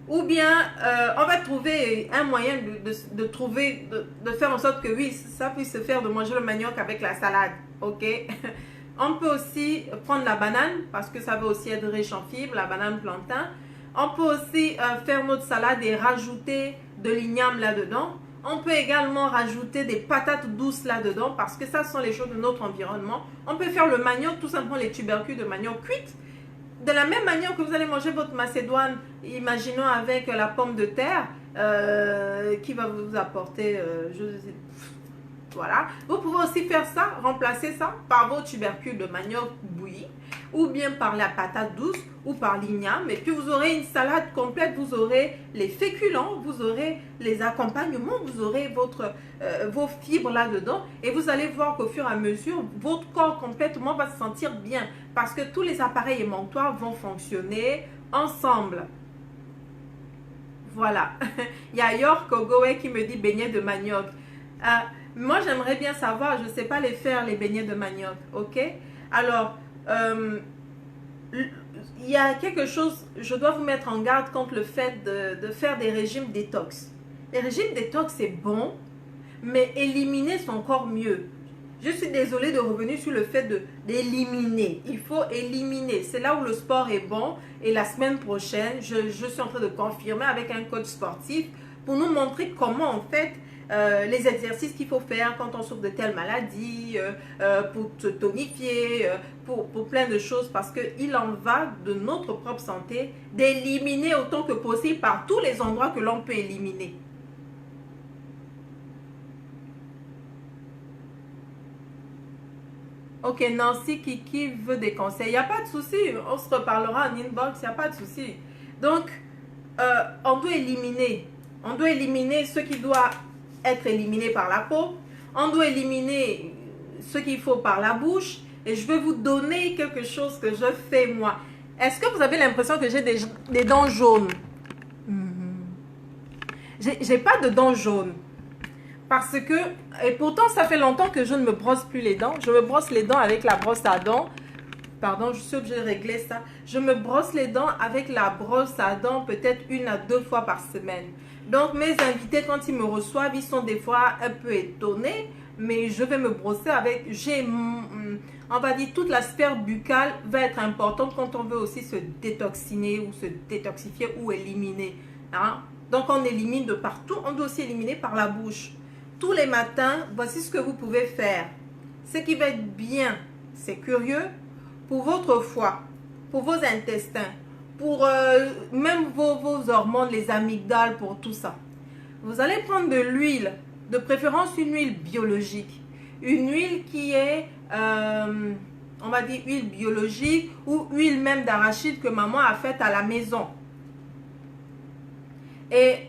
Ou bien, on va trouver un moyen de faire en sorte que oui, ça puisse se faire de manger le manioc avec la salade. Ok? On peut aussi prendre la banane, parce que ça va aussi être riche en fibres, la banane plantain. On peut aussi faire notre salade et rajouter de l'igname là-dedans. On peut également rajouter des patates douces là-dedans, parce que ça sont les choses de notre environnement. On peut faire le manioc, tout simplement les tubercules de manioc cuites. De la même manière que vous allez manger votre macédoine, imaginons avec la pomme de terre, qui va vous apporter, Voilà. Vous pouvez aussi faire ça, remplacer ça par vos tubercules de manioc bouillis ou bien par la patate douce ou par l'igname. Et puis vous aurez une salade complète, vous aurez les féculents, vous aurez les accompagnements, vous aurez vos fibres là-dedans. Et vous allez voir qu'au fur et à mesure, votre corps complètement va se sentir bien parce que tous les appareils émonctoires vont fonctionner ensemble. Voilà. Il y a York Ogowe qui me dit beignet de manioc. Moi, j'aimerais bien savoir, je ne sais pas les faire, les beignets de manioc, ok? Alors, il y a quelque chose, je dois vous mettre en garde contre le fait de faire des régimes détox. Les régimes détox, c'est bon, mais éliminer, c'est encore mieux. Je suis désolée de revenir sur le fait d'éliminer. Il faut éliminer. C'est là où le sport est bon. Et la semaine prochaine, je suis en train de confirmer avec un coach sportif pour nous montrer comment, en fait, les exercices qu'il faut faire quand on souffre de telle maladie, pour se tonifier, pour plein de choses, parce qu'il en va de notre propre santé, d'éliminer autant que possible par tous les endroits que l'on peut éliminer. Ok, Nancy Kiki veut des conseils. Il n'y a pas de souci. On se reparlera en inbox. Il n'y a pas de souci. Donc, on doit éliminer. On doit éliminer ce qui doit être éliminé par la peau. On doit éliminer ce qu'il faut par la bouche. Et je vais vous donner quelque chose que je fais moi. Est-ce que vous avez l'impression que j'ai des dents jaunes? J'ai pas de dents jaunes. Parce que, et pourtant ça fait longtemps que je ne me brosse plus les dents. Je me brosse les dents avec la brosse à dents. Pardon, je suis obligée de régler ça. Je me brosse les dents avec la brosse à dents peut-être 1 à 2 fois par semaine. Donc mes invités, quand ils me reçoivent, ils sont des fois un peu étonnés. Mais je vais me brosser avec, on va dire, toute la sphère buccale va être importante quand on veut aussi se détoxiner ou se détoxifier ou éliminer. Hein? Donc on élimine de partout, on doit aussi éliminer par la bouche. Tous les matins, voici ce que vous pouvez faire. Ce qui va être bien, c'est curieux, pour votre foie, pour vos intestins, pour même vos hormones, les amygdales, pour tout ça. Vous allez prendre de l'huile, de préférence une huile biologique. Une huile qui est, on va dire, huile biologique ou huile même d'arachide que maman a faite à la maison. Et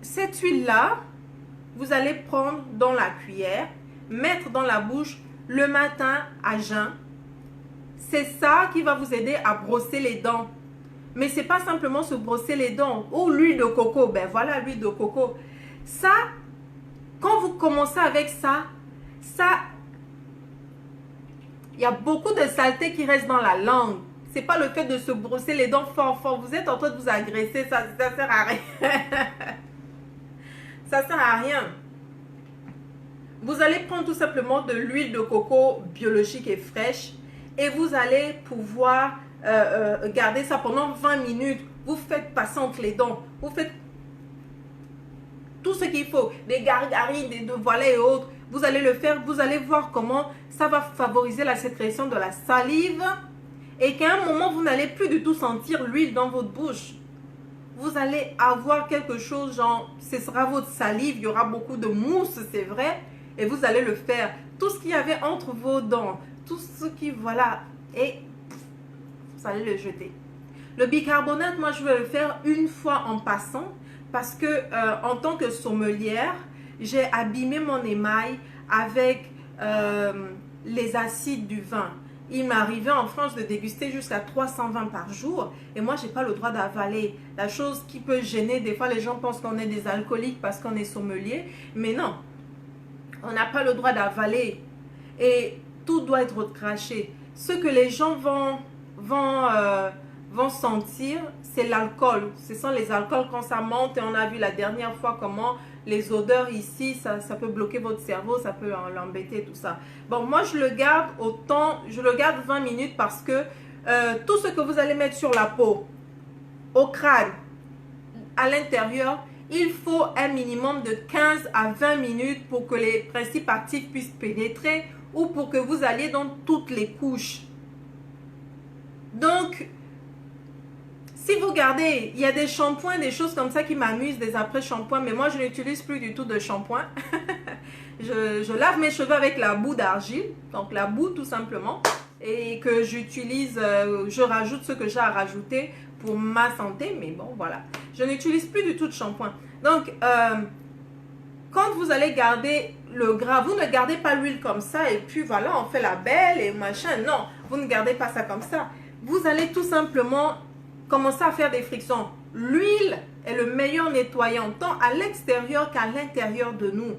cette huile-là, vous allez prendre dans la cuillère, mettre dans la bouche le matin à jeun. C'est ça qui va vous aider à brosser les dents. Mais ce n'est pas simplement se brosser les dents. Ou l'huile de coco, ben voilà l'huile de coco. Ça, quand vous commencez avec ça, il y a beaucoup de saleté qui reste dans la langue. Ce n'est pas le fait de se brosser les dents fort, fort. Vous êtes en train de vous agresser, ça ne sert à rien. Ça ne sert à rien. Vous allez prendre tout simplement de l'huile de coco biologique et fraîche et vous allez pouvoir garder ça pendant 20 minutes. Vous faites passer entre les dents. Vous faites tout ce qu'il faut. Des gargaris, des voilets et autres. Vous allez le faire. Vous allez voir comment ça va favoriser la sécrétion de la salive et qu'à un moment, vous n'allez plus du tout sentir l'huile dans votre bouche. Vous allez avoir quelque chose, genre, ce sera votre salive, il y aura beaucoup de mousse, c'est vrai, et vous allez le faire. Tout ce qu'il y avait entre vos dents, tout ce qui, voilà, et vous allez le jeter. Le bicarbonate, moi, je vais le faire une fois en passant, parce que en tant que sommelière, j'ai abîmé mon émail avec les acides du vin. Il m'arrivait en France de déguster jusqu'à 320 par jour et moi, je n'ai pas le droit d'avaler. La chose qui peut gêner, des fois, les gens pensent qu'on est des alcooliques parce qu'on est sommelier. Mais non, on n'a pas le droit d'avaler et tout doit être recraché. Ce que les gens vont sentir, c'est l'alcool. Ce sont les alcools quand ça monte et on a vu la dernière fois comment les odeurs ici, ça peut bloquer votre cerveau, ça peut l'embêter, tout ça. Bon, moi, je le garde je le garde 20 minutes parce que tout ce que vous allez mettre sur la peau, au crâne, à l'intérieur, il faut un minimum de 15 à 20 minutes pour que les principes actifs puissent pénétrer ou pour que vous alliez dans toutes les couches. Donc, si vous regardez, il y a des shampoings, des choses comme ça qui m'amusent, des après-shampoings, mais moi, je n'utilise plus du tout de shampoing. je lave mes cheveux avec la boue d'argile, donc la boue tout simplement, et que j'utilise, je rajoute ce que j'ai à rajouter pour ma santé, mais bon voilà, je n'utilise plus du tout de shampoing. Donc quand vous allez garder le gras, vous ne gardez pas l'huile comme ça et puis voilà, on fait la belle et machin. Non, vous ne gardez pas ça comme ça. Vous allez tout simplement commencer à faire des frictions. L'huile est le meilleur nettoyant tant à l'extérieur qu'à l'intérieur de nous.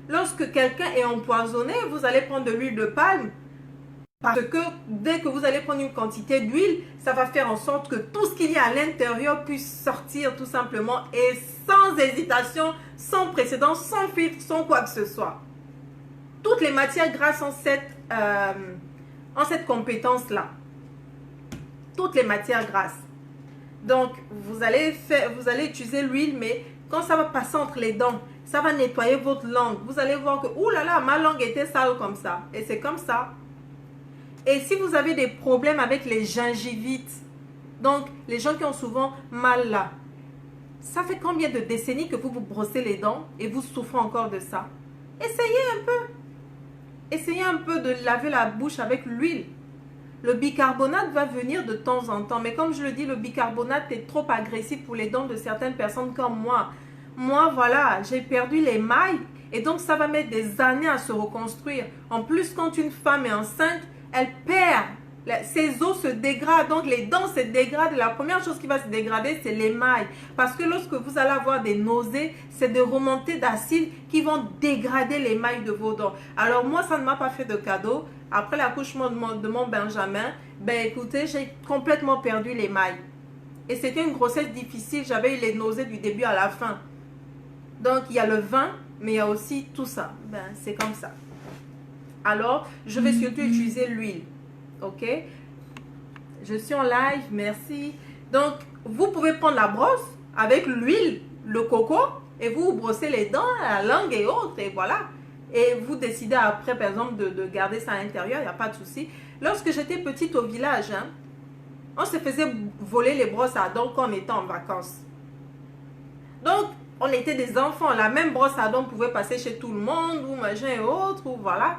Lorsque quelqu'un est empoisonné, vous allez prendre de l'huile de palme. Parce que dès que vous allez prendre une quantité d'huile, ça va faire en sorte que tout ce qu'il y a à l'intérieur puisse sortir tout simplement et sans hésitation, sans précédent, sans filtre, sans quoi que ce soit. Toutes les matières grasses ont cette compétence-là. Toutes les matières grasses. Donc, vous allez utiliser l'huile, mais quand ça va passer entre les dents, ça va nettoyer votre langue. Vous allez voir que, ouh là là, ma langue était sale comme ça. Et c'est comme ça. Et si vous avez des problèmes avec les gingivites, donc les gens qui ont souvent mal là, ça fait combien de décennies que vous vous brossez les dents et vous souffrez encore de ça? Essayez un peu. Essayez un peu de laver la bouche avec l'huile. Le bicarbonate va venir de temps en temps. Mais comme je le dis, le bicarbonate est trop agressif pour les dents de certaines personnes comme moi. Moi, voilà, j'ai perdu l'émail et donc ça va mettre des années à se reconstruire. En plus, quand une femme est enceinte, elle perd, ses os se dégradent, donc les dents se dégradent. La première chose qui va se dégrader, c'est l'émail. Parce que lorsque vous allez avoir des nausées, c'est des remontées d'acide qui vont dégrader l'émail de vos dents. Alors moi, ça ne m'a pas fait de cadeau. Après l'accouchement de mon Benjamin, ben écoutez, j'ai complètement perdu l'émail. Et c'était une grossesse difficile, j'avais eu les nausées du début à la fin. Donc il y a le vin, mais il y a aussi tout ça. Ben c'est comme ça. Alors, je vais surtout utiliser l'huile. Ok? Je suis en live, merci. Donc, vous pouvez prendre la brosse avec l'huile, le coco, et vous brossez les dents, la langue et autres, et voilà. Et vous décidez après, par exemple, de garder ça à l'intérieur, il n'y a pas de souci. Lorsque j'étais petite au village, hein, on se faisait voler les brosses à dents quand on était en vacances. Donc, on était des enfants. La même brosse à dents pouvait passer chez tout le monde, ou machin et autres, ou voilà.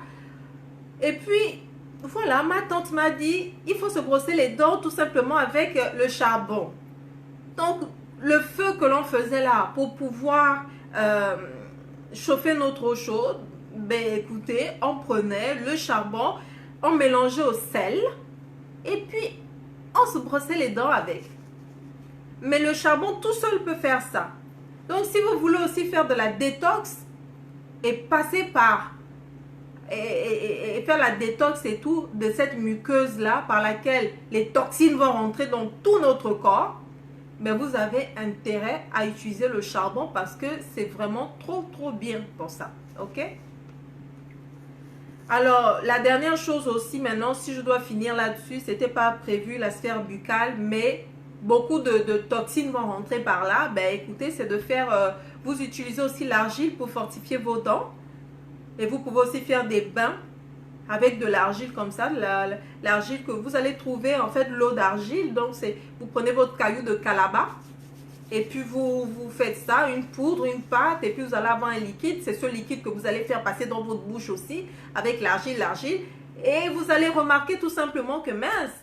Et puis, voilà, ma tante m'a dit, il faut se brosser les dents tout simplement avec le charbon. Donc, le feu que l'on faisait là pour pouvoir chauffer notre eau chaude, ben écoutez, on prenait le charbon, on mélangeait au sel et puis on se brossait les dents avec. Mais le charbon tout seul peut faire ça. Donc, si vous voulez aussi faire de la détox et passer par et faire la détox et tout de cette muqueuse là par laquelle les toxines vont rentrer dans tout notre corps, mais vous avez intérêt à utiliser le charbon parce que c'est vraiment trop bien pour ça. Ok? Alors la dernière chose aussi maintenant, si je dois finir là-dessus, c'était pas prévu la sphère buccale, mais beaucoup de toxines vont rentrer par là. Ben écoutez, c'est de faire vous utilisez aussi l'argile pour fortifier vos dents. Et vous pouvez aussi faire des bains avec de l'argile comme ça, l'argile que vous allez trouver, en fait, l'eau d'argile. Donc, vous prenez votre caillou de calabar et puis vous faites ça, une poudre, une pâte, et puis vous allez avoir un liquide. C'est ce liquide que vous allez faire passer dans votre bouche aussi avec l'argile. Et vous allez remarquer tout simplement que mince,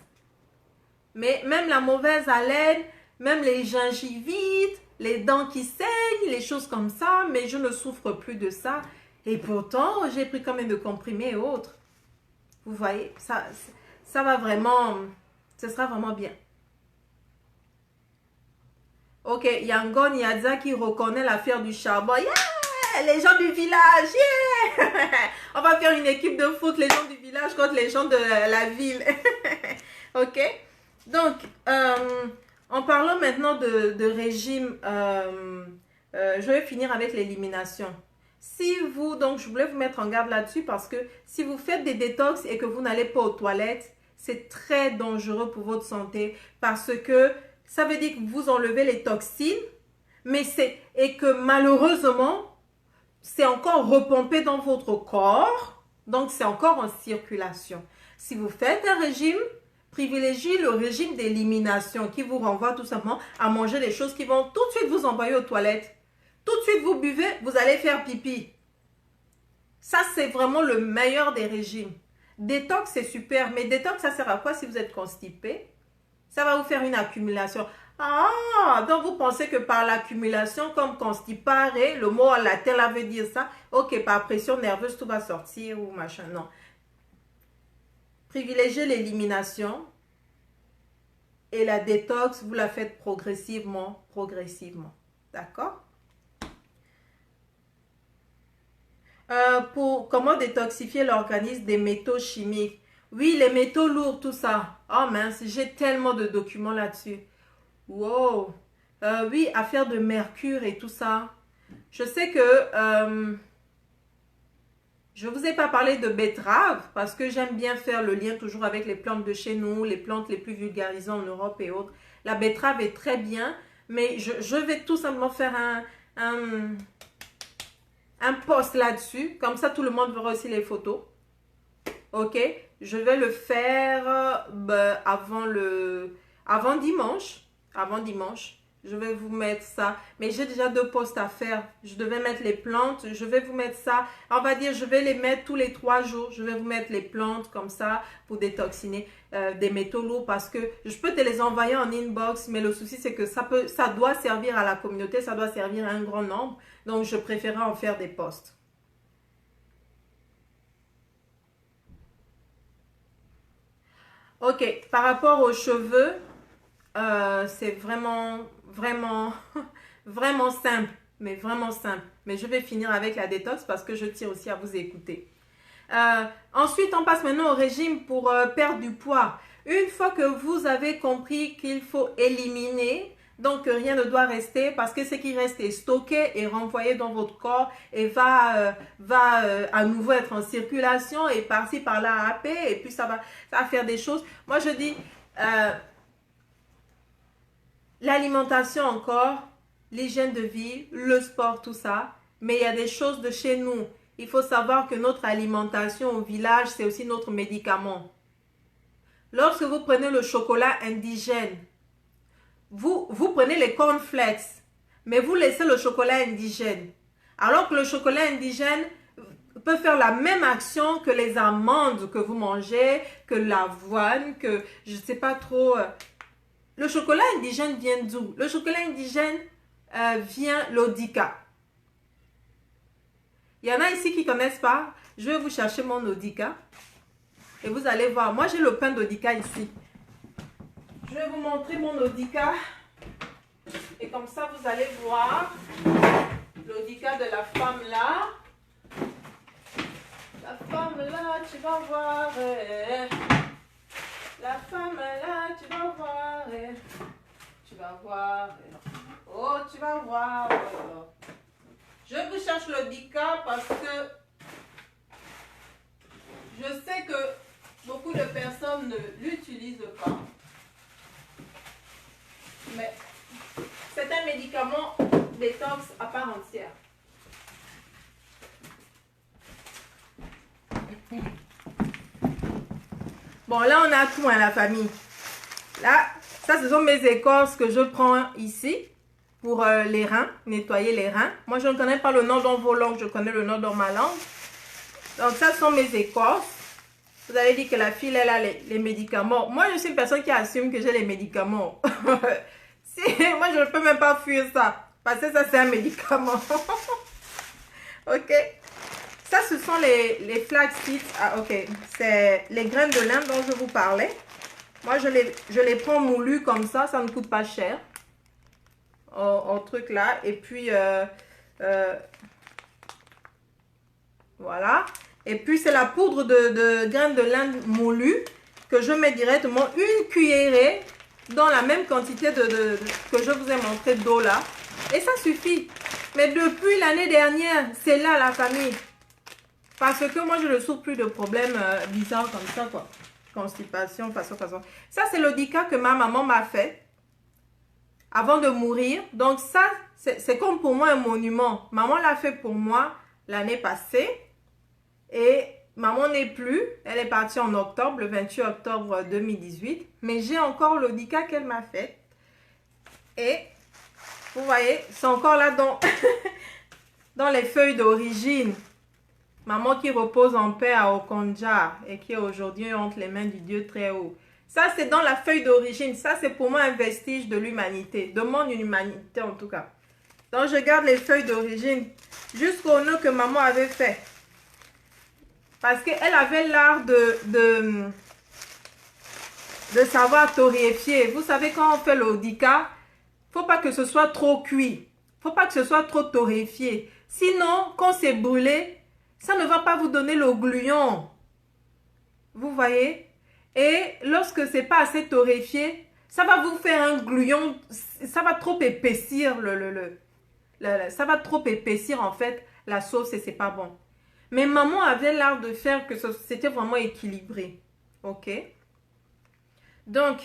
mais même la mauvaise haleine, même les gingivites, les dents qui saignent, les choses comme ça, mais je ne souffre plus de ça. Et pourtant, j'ai pris quand même de comprimés et autres. Vous voyez, ça va vraiment, ce sera vraiment bien. Ok, Yangon Yadza qui reconnaît l'affaire du charbon. Yeah! Les gens du village, yeah! On va faire une équipe de foot, les gens du village contre les gens de la ville. Ok? Donc, en parlant maintenant de régime, je vais finir avec l'élimination. Si vous, donc je voulais vous mettre en garde là-dessus parce que si vous faites des détox et que vous n'allez pas aux toilettes, c'est très dangereux pour votre santé parce que ça veut dire que vous enlevez les toxines, et que malheureusement, c'est encore repompé dans votre corps, donc c'est encore en circulation. Si vous faites un régime, privilégiez le régime d'élimination qui vous renvoie tout simplement à manger des choses qui vont tout de suite vous envoyer aux toilettes. Tout de suite, vous buvez, vous allez faire pipi. Ça, c'est vraiment le meilleur des régimes. Détox, c'est super, mais détox, ça sert à quoi si vous êtes constipé? Ça va vous faire une accumulation. Ah, donc vous pensez que par l'accumulation, comme constipare, le mot latin là veut dire ça. Ok, par pression nerveuse, tout va sortir ou machin. Non. Privilégiez l'élimination et la détox, vous la faites progressivement, progressivement. D'accord? Pour comment détoxifier l'organisme des métaux chimiques. Oui, les métaux lourds, tout ça. Oh mince, j'ai tellement de documents là-dessus. Wow. Oui, affaire de mercure et tout ça. Je sais que je ne vous ai pas parlé de betterave parce que j'aime bien faire le lien toujours avec les plantes de chez nous, les plantes les plus vulgarisées en Europe et autres. La betterave est très bien, mais je vais tout simplement faire un post là-dessus. Comme ça, tout le monde verra aussi les photos. Ok, je vais le faire avant dimanche. Avant dimanche, je vais vous mettre ça. Mais j'ai déjà 2 posts à faire. Je devais mettre les plantes. Je vais vous mettre ça. On va dire, je vais les mettre tous les 3 jours. Je vais vous mettre les plantes comme ça pour détoxiner des métaux lourds parce que je peux te les envoyer en inbox. Mais le souci, c'est que ça doit servir à la communauté. Ça doit servir à un grand nombre. Donc, je préférais en faire des posts. Ok, par rapport aux cheveux, c'est vraiment, vraiment, vraiment simple. Mais vraiment simple. Mais je vais finir avec la détox parce que je tiens aussi à vous écouter. Ensuite, on passe maintenant au régime pour perdre du poids. Une fois que vous avez compris qu'il faut éliminer, donc rien ne doit rester parce que ce qui reste est stocké et renvoyé dans votre corps et va à nouveau être en circulation et par-ci par-là happer et puis ça va faire des choses. Moi, je dis l'alimentation encore, l'hygiène de vie, le sport, tout ça. Mais il y a des choses de chez nous. Il faut savoir que notre alimentation au village, c'est aussi notre médicament. Lorsque vous prenez le chocolat indigène, vous prenez les cornflakes, mais vous laissez le chocolat indigène. Alors que le chocolat indigène peut faire la même action que les amandes que vous mangez, que l'avoine, que je ne sais pas trop. Le chocolat indigène vient d'où? Le chocolat indigène vient l'Odica. Il y en a ici qui ne connaissent pas. Je vais vous chercher mon Odica. Et vous allez voir. Moi, j'ai le pain d'Odica ici. Je vais vous montrer mon Odica. Et comme ça, vous allez voir l'Odica de la femme là. La femme là, tu vas voir. La femme là, tu vas voir. Tu vas voir. Oh, tu vas voir. Je vous cherche l'Odica parce que je sais que beaucoup de personnes ne l'utilisent pas. Mais c'est un médicament détox à part entière. Bon, là, on a tout, hein, la famille. Là, ça, ce sont mes écorces que je prends ici pour les reins, nettoyer les reins. Moi, je ne connais pas le nom dans vos langues, je connais le nom dans ma langue. Donc, ça, ce sont mes écorces. Vous avez dit que la fille, elle a les médicaments. Moi, je suis une personne qui assume que j'ai les médicaments. Moi, je ne peux même pas fuir ça. Parce que ça, c'est un médicament. Ok. Ça, ce sont les flax seeds. Ah, ok. C'est les graines de lin dont je vous parlais. Moi, je les prends moulues comme ça. Ça ne coûte pas cher. Au truc là. Et puis, voilà. Et puis, c'est la poudre de graines de lin moulues que je mets directement une cuillerée dans la même quantité que je vous ai montré d'eau là. Et ça suffit. Mais depuis l'année dernière, c'est là la famille. Parce que moi, je ne souffre plus de problèmes bizarres comme ça, quoi. Constipation, façon. Ça, c'est l'Odica que ma maman m'a fait avant de mourir. Donc ça, c'est comme pour moi un monument. Maman l'a fait pour moi l'année passée. Et maman n'est plus. Elle est partie en octobre, le 28 octobre 2018. Mais j'ai encore l'Odica qu'elle m'a fait. Et vous voyez, c'est encore là dans les feuilles d'origine. Maman qui repose en paix à Okonja et qui est aujourd'hui entre les mains du Dieu très haut. Ça, c'est dans la feuille d'origine. Ça, c'est pour moi un vestige de l'humanité. De mon humanité, en tout cas. Donc, je garde les feuilles d'origine jusqu'au nœud que maman avait fait. Parce qu'elle avait l'art de savoir torréfier. Vous savez, quand on fait l'odika, il ne faut pas que ce soit trop cuit. Il ne faut pas que ce soit trop torréfié. Sinon, quand c'est brûlé, ça ne va pas vous donner le gluon. Vous voyez? Et lorsque c'est pas assez torréfié, ça va vous faire un gluon. Ça va trop épaissir ça va trop épaissir en fait la sauce et c'est pas bon. Mais maman avait l'art de faire que c'était vraiment équilibré. Ok? Donc,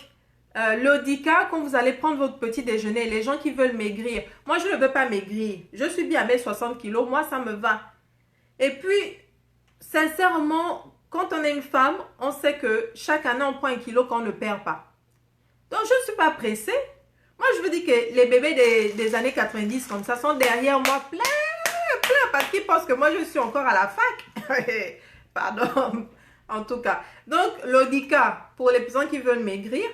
l'odika, quand vous allez prendre votre petit déjeuner, les gens qui veulent maigrir, moi je ne veux pas maigrir. Je suis bien à mes 60 kilos, moi ça me va. Et puis, sincèrement, quand on est une femme, on sait que chaque année, on prend 1 kilo qu'on ne perd pas. Donc, je ne suis pas pressée. Moi, je veux dire que les bébés des années 90 comme ça sont derrière moi plein, parce qu'ils pensent que moi, je suis encore à la fac. Pardon, en tout cas. Donc, l'odika, pour les personnes qui veulent maigrir,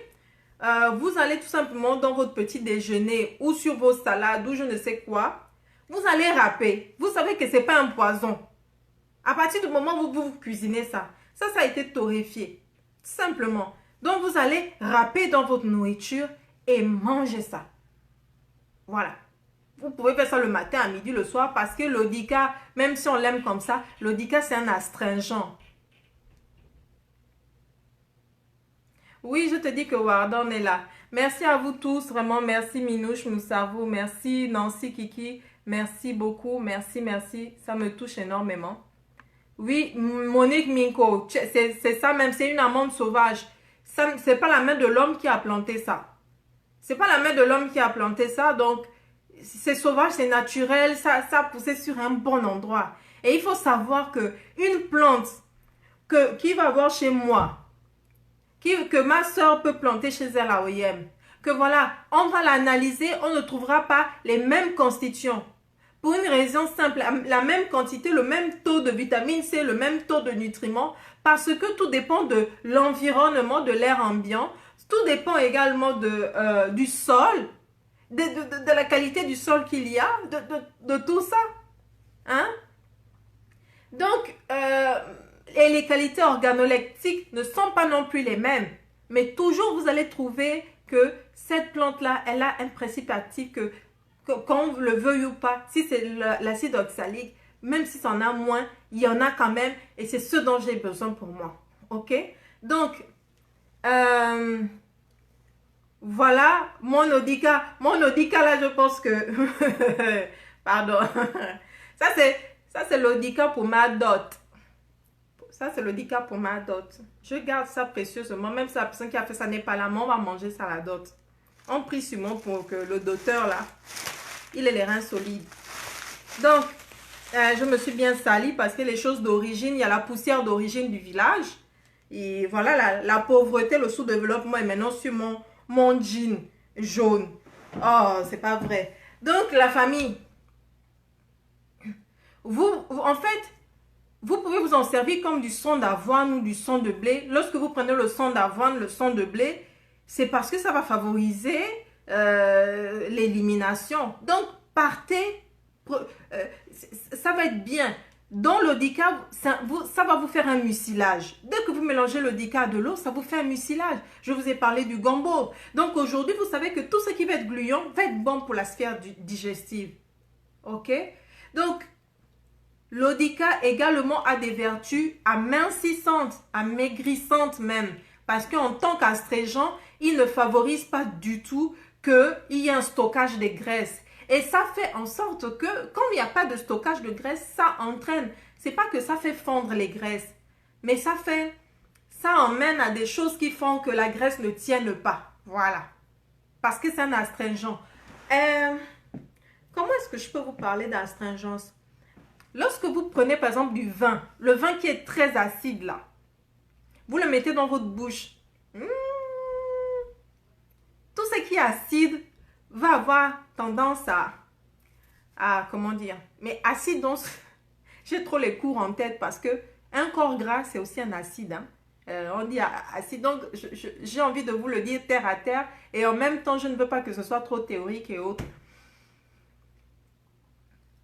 vous allez tout simplement dans votre petit déjeuner ou sur vos salades ou je ne sais quoi, vous allez râper. Vous savez que ce n'est pas un poison. À partir du moment où vous cuisinez ça, ça a été torréfié. Simplement. Donc, vous allez râper dans votre nourriture et manger ça. Voilà. Vous pouvez faire ça le matin, à midi, le soir, parce que l'odika, même si on l'aime comme ça, l'odika, c'est un astringent. Oui, je te dis que Wardon est là. Merci à vous tous, vraiment. Merci Minouche, Moussavou. Merci Nancy, Kiki. Merci beaucoup. Merci, merci. Ça me touche énormément. Oui, Monique Minko, c'est ça même, c'est une amande sauvage. C'est pas la main de l'homme qui a planté ça. C'est pas la main de l'homme qui a planté ça, donc c'est sauvage, c'est naturel, ça a poussé sur un bon endroit. Et il faut savoir que une plante qui va avoir chez moi, que ma soeur peut planter chez elle à OIM, que voilà, on va l'analyser, on ne trouvera pas les mêmes constituants. Pour une raison simple, la même quantité, le même taux de vitamine C, le même taux de nutriments, parce que tout dépend de l'environnement, de l'air ambiant, tout dépend également du sol, de la qualité du sol qu'il y a, de tout ça. Hein? Donc, et les qualités organoleptiques ne sont pas non plus les mêmes, mais toujours vous allez trouver que cette plante-là, elle a un principe actif que qu'on le veuille ou pas, si c'est l'acide oxalique, même si ça en a moins, il y en a quand même et c'est ce dont j'ai besoin pour moi. Ok? Donc, voilà mon odika. Mon odika là, je pense que... Pardon. Ça, c'est l'odika pour ma dot. Ça, c'est l'odika pour ma dot. Je garde ça précieusement. Même si la personne qui a fait ça n'est pas là, mais on va manger ça à la dot. On prie sur moi pour que le doteur là, il ait les reins solides. Donc, je me suis bien salie parce que les choses d'origine, il y a la poussière d'origine du village. Et voilà, la pauvreté, le sous-développement est maintenant sur mon jean jaune. Oh, c'est pas vrai. Donc, la famille, en fait, vous pouvez vous en servir comme du son d'avoine ou du son de blé. Lorsque vous prenez le son d'avoine, le son de blé, c'est parce que ça va favoriser l'élimination. Donc, partez, ça va être bien. Dans l'odika, ça va vous faire un mucilage. Dès que vous mélangez l'odika à de l'eau, ça vous fait un mucilage. Je vous ai parlé du gombo. Donc, aujourd'hui, vous savez que tout ce qui va être gluant va être bon pour la sphère digestive. Ok? Donc, l'odika également a des vertus amincissantes, amaigrissante même. Parce qu'en tant qu'astringent, il ne favorise pas du tout qu'il y ait un stockage des graisses. Et ça fait en sorte que quand il n'y a pas de stockage de graisse, ça entraîne. C'est pas que ça fait fondre les graisses, mais ça emmène à des choses qui font que la graisse ne tienne pas. Voilà. Parce que c'est un astringent. Comment est-ce que je peux vous parler d'astringence? Lorsque vous prenez par exemple du vin, le vin qui est très acide là, vous le mettez dans votre bouche. Tout ce qui est acide va avoir tendance à comment dire, mais acide donc, J'ai trop les cours en tête parce que un corps gras, c'est aussi un acide. Hein. On dit acide. Donc, j'ai envie de vous le dire terre à terre. Et en même temps, je ne veux pas que ce soit trop théorique et autres.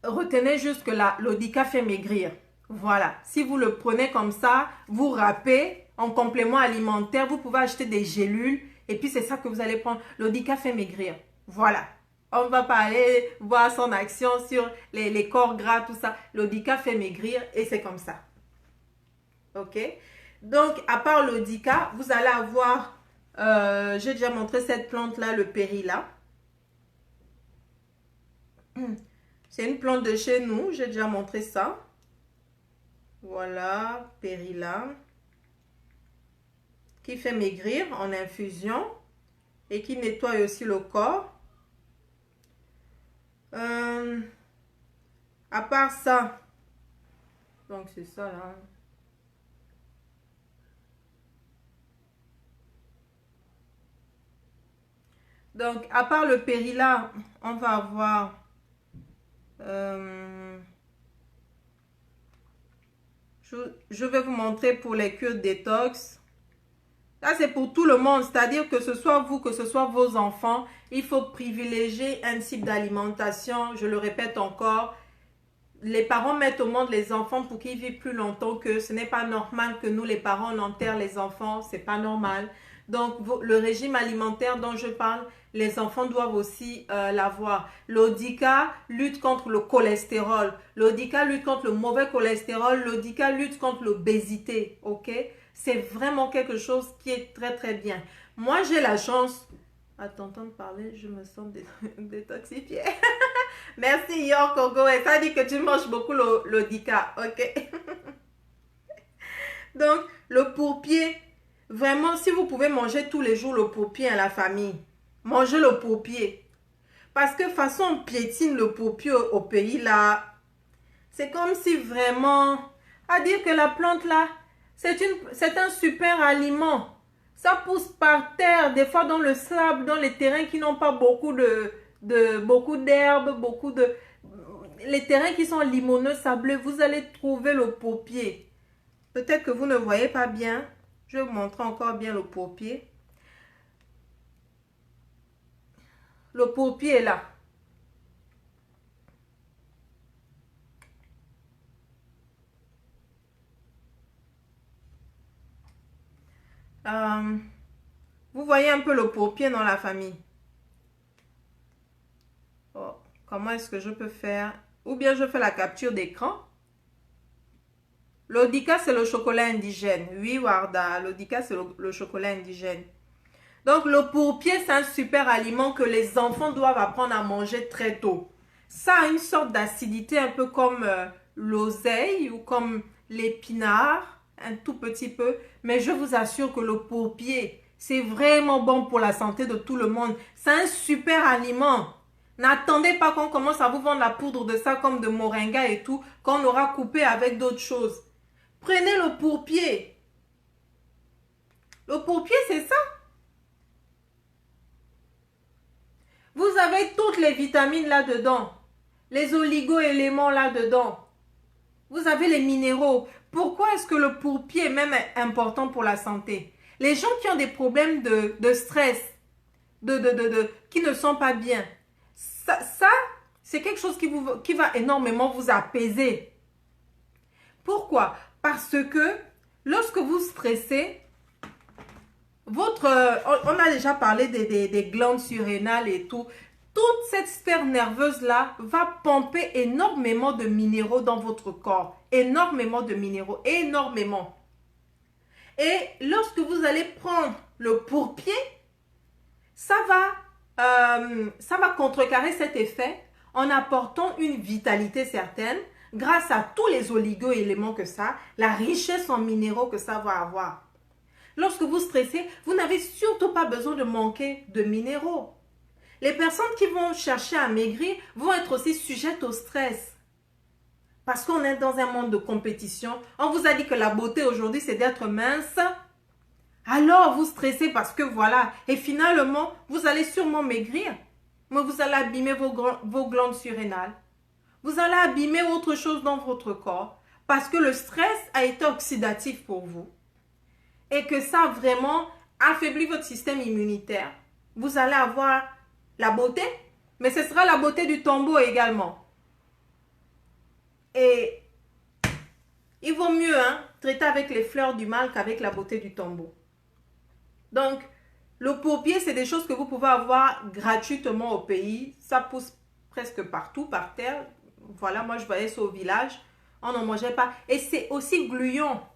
Retenez juste que l'ODICA fait maigrir. Voilà. Si vous le prenez comme ça, vous râpez en complément alimentaire. Vous pouvez acheter des gélules. Et puis, c'est ça que vous allez prendre. L'ODICA fait maigrir. Voilà. On ne va pas aller voir son action sur les corps gras, tout ça. L'ODICA fait maigrir et c'est comme ça. Ok? Donc, à part l'ODICA, vous allez avoir, j'ai déjà montré cette plante-là, le périlla. C'est une plante de chez nous, j'ai déjà montré ça. Voilà, périlla. Qui fait maigrir en infusion et qui nettoie aussi le corps. À part ça, donc c'est ça là. Donc, à part le périlla, on va avoir je vais vous montrer pour les cures détox. Là, c'est pour tout le monde, c'est-à-dire que ce soit vous, que ce soit vos enfants, il faut privilégier un type d'alimentation. Je le répète encore, les parents mettent au monde les enfants pour qu'ils vivent plus longtemps que ce n'est pas normal que nous, les parents, on enterre les enfants, c'est pas normal. Donc, le régime alimentaire dont je parle, les enfants doivent aussi l'avoir. L'ODICA lutte contre le cholestérol. L'ODICA lutte contre le mauvais cholestérol. L'ODICA lutte contre l'obésité. Ok? C'est vraiment quelque chose qui est très, très bien. Moi, j'ai la chance... À t'entendre parler, je me sens détoxifiée. Merci, York Congo. Et ça dit que tu manges beaucoup l'ODICA. Ok? Donc, le pourpier... Vraiment, si vous pouvez manger tous les jours le pourpier à la famille, mangez le pourpier. Parce que façon on piétine le pourpier au pays là, c'est comme si vraiment, à dire que la plante là, c'est un super aliment. Ça pousse par terre, des fois dans le sable, dans les terrains qui n'ont pas beaucoup d'herbes, les terrains qui sont limoneux, sableux, vous allez trouver le pourpier. Peut-être que vous ne voyez pas bien. Je vais vous montrer encore bien le pourpier. Le pourpier est là. Vous voyez un peu le pourpier dans la famille. Oh, comment est-ce que je peux faire? Ou bien je fais la capture d'écran. L'ODICA, c'est le chocolat indigène. Oui, Warda, l'ODICA, c'est le chocolat indigène. Donc, le pourpier, c'est un super aliment que les enfants doivent apprendre à manger très tôt. Ça a une sorte d'acidité un peu comme l'oseille ou comme l'épinard, un tout petit peu. Mais je vous assure que le pourpier, c'est vraiment bon pour la santé de tout le monde. C'est un super aliment. N'attendez pas qu'on commence à vous vendre la poudre de ça comme de moringa et tout, qu'on aura coupé avec d'autres choses. Prenez le pourpier. Le pourpier, c'est ça. Vous avez toutes les vitamines là-dedans. Les oligo-éléments là-dedans. Vous avez les minéraux. Pourquoi est-ce que le pourpier est même important pour la santé? Les gens qui ont des problèmes de stress, qui ne sont pas bien, ça c'est quelque chose qui va énormément vous apaiser. Pourquoi? Parce que lorsque vous stressez, on a déjà parlé des glandes surrénales et tout. Toute cette sphère nerveuse-là va pomper énormément de minéraux dans votre corps. Énormément de minéraux, énormément. Et lorsque vous allez prendre le pourpier, ça va contrecarrer cet effet en apportant une vitalité certaine grâce à tous les oligo-éléments que ça, la richesse en minéraux que ça va avoir. Lorsque vous stressez, vous n'avez surtout pas besoin de manquer de minéraux. Les personnes qui vont chercher à maigrir vont être aussi sujettes au stress. Parce qu'on est dans un monde de compétition. On vous a dit que la beauté aujourd'hui, c'est d'être mince. Alors, vous stressez parce que voilà. Et finalement, vous allez sûrement maigrir. Mais vous allez abîmer vos glandes surrénales. Vous allez abîmer autre chose dans votre corps parce que le stress a été oxydatif pour vous et que ça a vraiment affaibli votre système immunitaire. Vous allez avoir la beauté, mais ce sera la beauté du tombeau également. Et il vaut mieux traiter avec les fleurs du mal qu'avec la beauté du tombeau. Donc, le pourpier, c'est des choses que vous pouvez avoir gratuitement au pays. Ça pousse presque partout, par terre. Voilà, moi je voyais ça au village. On n'en mangeait pas. Et c'est aussi gluant.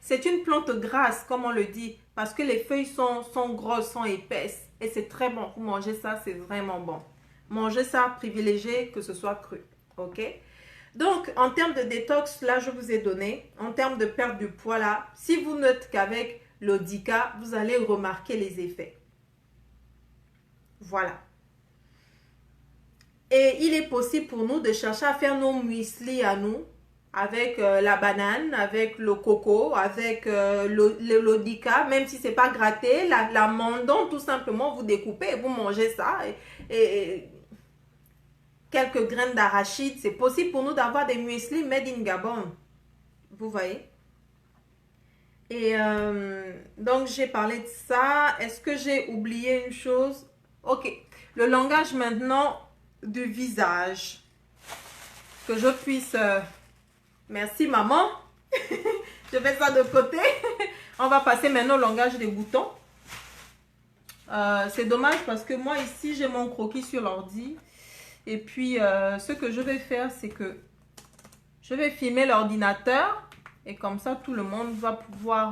C'est une plante grasse, comme on le dit. Parce que les feuilles sont grosses, sont épaisses. Et c'est très bon. Vous mangez ça, c'est vraiment bon. Mangez ça, privilégiez que ce soit cru. Ok? Donc, en termes de détox, là, je vous ai donné. En termes de perte de poids, là, si vous notez qu'avec l'Odica, vous allez remarquer les effets. Voilà. Et il est possible pour nous de chercher à faire nos muesli à nous avec la banane, avec le coco, avec l'Odica, même si c'est pas gratté, la mandon, tout simplement, vous découpez et vous mangez ça. Et quelques graines d'arachide, c'est possible pour nous d'avoir des muesli made in Gabon. Vous voyez? Et donc, j'ai parlé de ça. Est-ce que j'ai oublié une chose? Ok. Le langage maintenant du visage. Que je puisse... Merci, maman. Je mets ça de côté. On va passer maintenant au langage des boutons. C'est dommage parce que moi, ici, j'ai mon croquis sur l'ordi. Et puis, ce que je vais faire, c'est que je vais filmer l'ordinateur. Et comme ça, tout le monde va pouvoir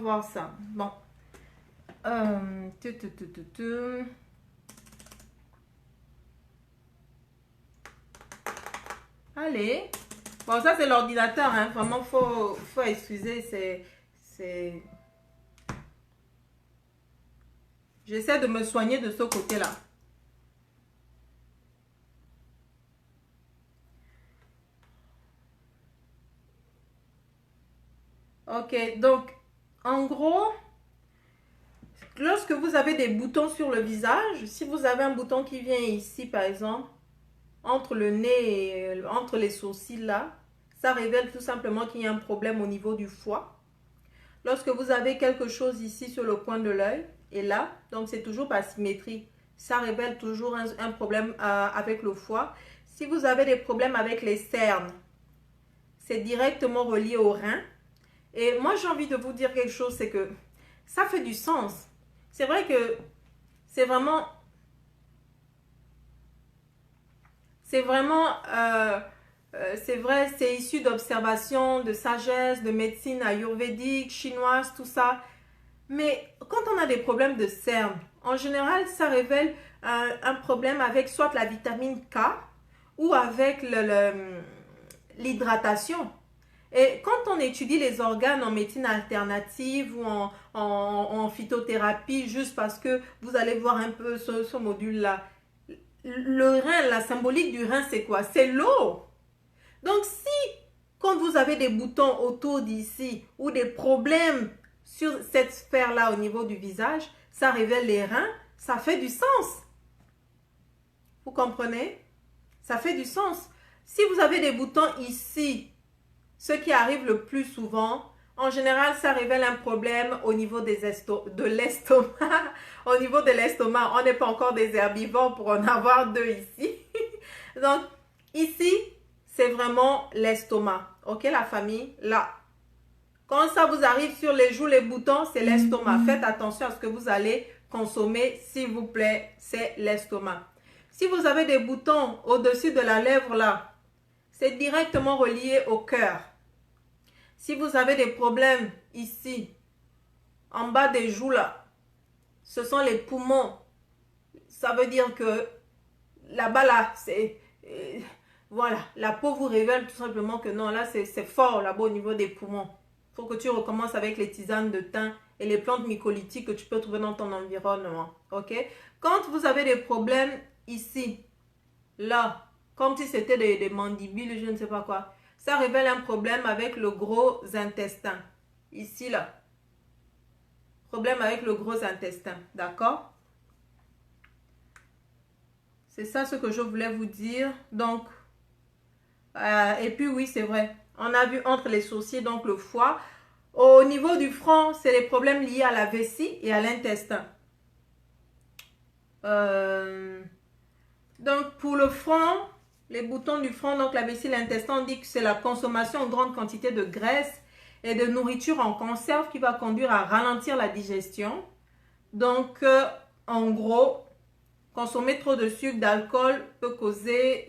voir ça. Bon. Allez. Bon, ça, c'est l'ordinateur. Hein. Vraiment, faut excuser. C'est... J'essaie de me soigner de ce côté-là. Ok, donc, en gros, lorsque vous avez des boutons sur le visage, si vous avez un bouton qui vient ici, par exemple, entre le nez et entre les sourcils là, ça révèle tout simplement qu'il y a un problème au niveau du foie. Lorsque vous avez quelque chose ici sur le coin de l'œil, et là, donc c'est toujours par symétrie, ça révèle toujours un problème avec le foie. Si vous avez des problèmes avec les cernes, c'est directement relié au rein. Et moi, j'ai envie de vous dire quelque chose, c'est que ça fait du sens. C'est vrai que c'est vraiment... C'est vrai, c'est issu d'observations, de sagesse, de médecine ayurvédique, chinoise, tout ça. Mais quand on a des problèmes de cernes, en général, ça révèle un problème avec soit la vitamine K ou avec l'hydratation. Et quand on étudie les organes en médecine alternative ou en phytothérapie, juste parce que vous allez voir un peu ce module-là, le rein, la symbolique du rein, c'est quoi? C'est l'eau. Donc si, quand vous avez des boutons autour d'ici ou des problèmes sur cette sphère-là au niveau du visage, ça révèle les reins, ça fait du sens. Vous comprenez? Ça fait du sens. Si vous avez des boutons ici, ce qui arrive le plus souvent, en général, ça révèle un problème au niveau de l'estomac. Au niveau de l'estomac, on n'est pas encore des herbivores pour en avoir deux ici. Donc, ici, c'est vraiment l'estomac. Ok, la famille? Là. Quand ça vous arrive sur les joues, les boutons, c'est l'estomac. Faites attention à ce que vous allez consommer, s'il vous plaît. C'est l'estomac. Si vous avez des boutons au-dessus de la lèvre, là, c'est directement relié au cœur. Si vous avez des problèmes ici, en bas des joues là, ce sont les poumons. Ça veut dire que là-bas là, c'est... voilà, la peau vous révèle tout simplement que non, là c'est fort là-bas au niveau des poumons. Il faut que tu recommences avec les tisanes de thym et les plantes mycolytiques que tu peux trouver dans ton environnement. Ok? Quand vous avez des problèmes ici, là, comme si c'était des mandibules, je ne sais pas quoi, ça révèle un problème avec le gros intestin. Ici, là. Problème avec le gros intestin. D'accord? C'est ça ce que je voulais vous dire. Donc, et puis oui, c'est vrai. On a vu entre les sourcils, donc le foie. Au niveau du front, c'est les problèmes liés à la vessie et à l'intestin. Donc, pour le front, les boutons du front, donc la vessie et l'intestin, on dit que c'est la consommation en grande quantité de graisse et de nourriture en conserve qui va conduire à ralentir la digestion. Donc, en gros, consommer trop de sucre, d'alcool peut causer,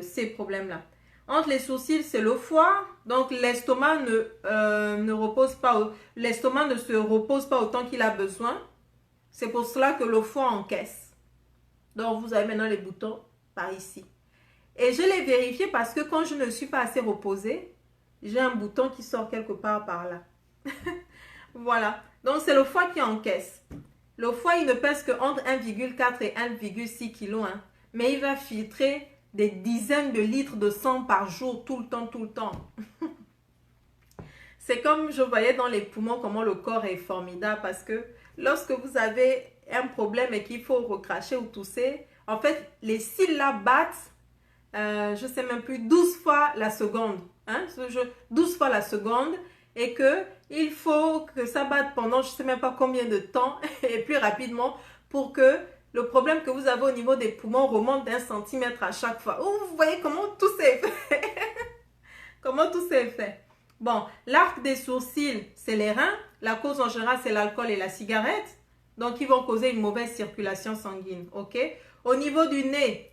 ces problèmes-là. Entre les sourcils, c'est le foie. Donc, l'estomac ne repose pas, l'estomac ne se repose pas autant qu'il a besoin. C'est pour cela que le foie encaisse. Donc, vous avez maintenant les boutons par ici. Et je l'ai vérifié parce que quand je ne suis pas assez reposée, j'ai un bouton qui sort quelque part par là. Voilà. Donc, c'est le foie qui encaisse. Le foie, il ne pèse que entre 1,4 et 1,6 kg. Hein. Mais il va filtrer des dizaines de litres de sang par jour, tout le temps, tout le temps. C'est comme je voyais dans les poumons comment le corps est formidable parce que lorsque vous avez un problème et qu'il faut recracher ou tousser, en fait, les cils là battent, je ne sais même plus, 12 fois la seconde. Hein? 12 fois la seconde et qu'il faut que ça batte pendant je ne sais même pas combien de temps et plus rapidement pour que le problème que vous avez au niveau des poumons remonte d'1 centimètre à chaque fois. Oh, vous voyez comment tout s'est fait. Comment tout s'est fait. Bon, l'arc des sourcils, c'est les reins. La cause en général, c'est l'alcool et la cigarette. Donc, ils vont causer une mauvaise circulation sanguine. OK? Au niveau du nez,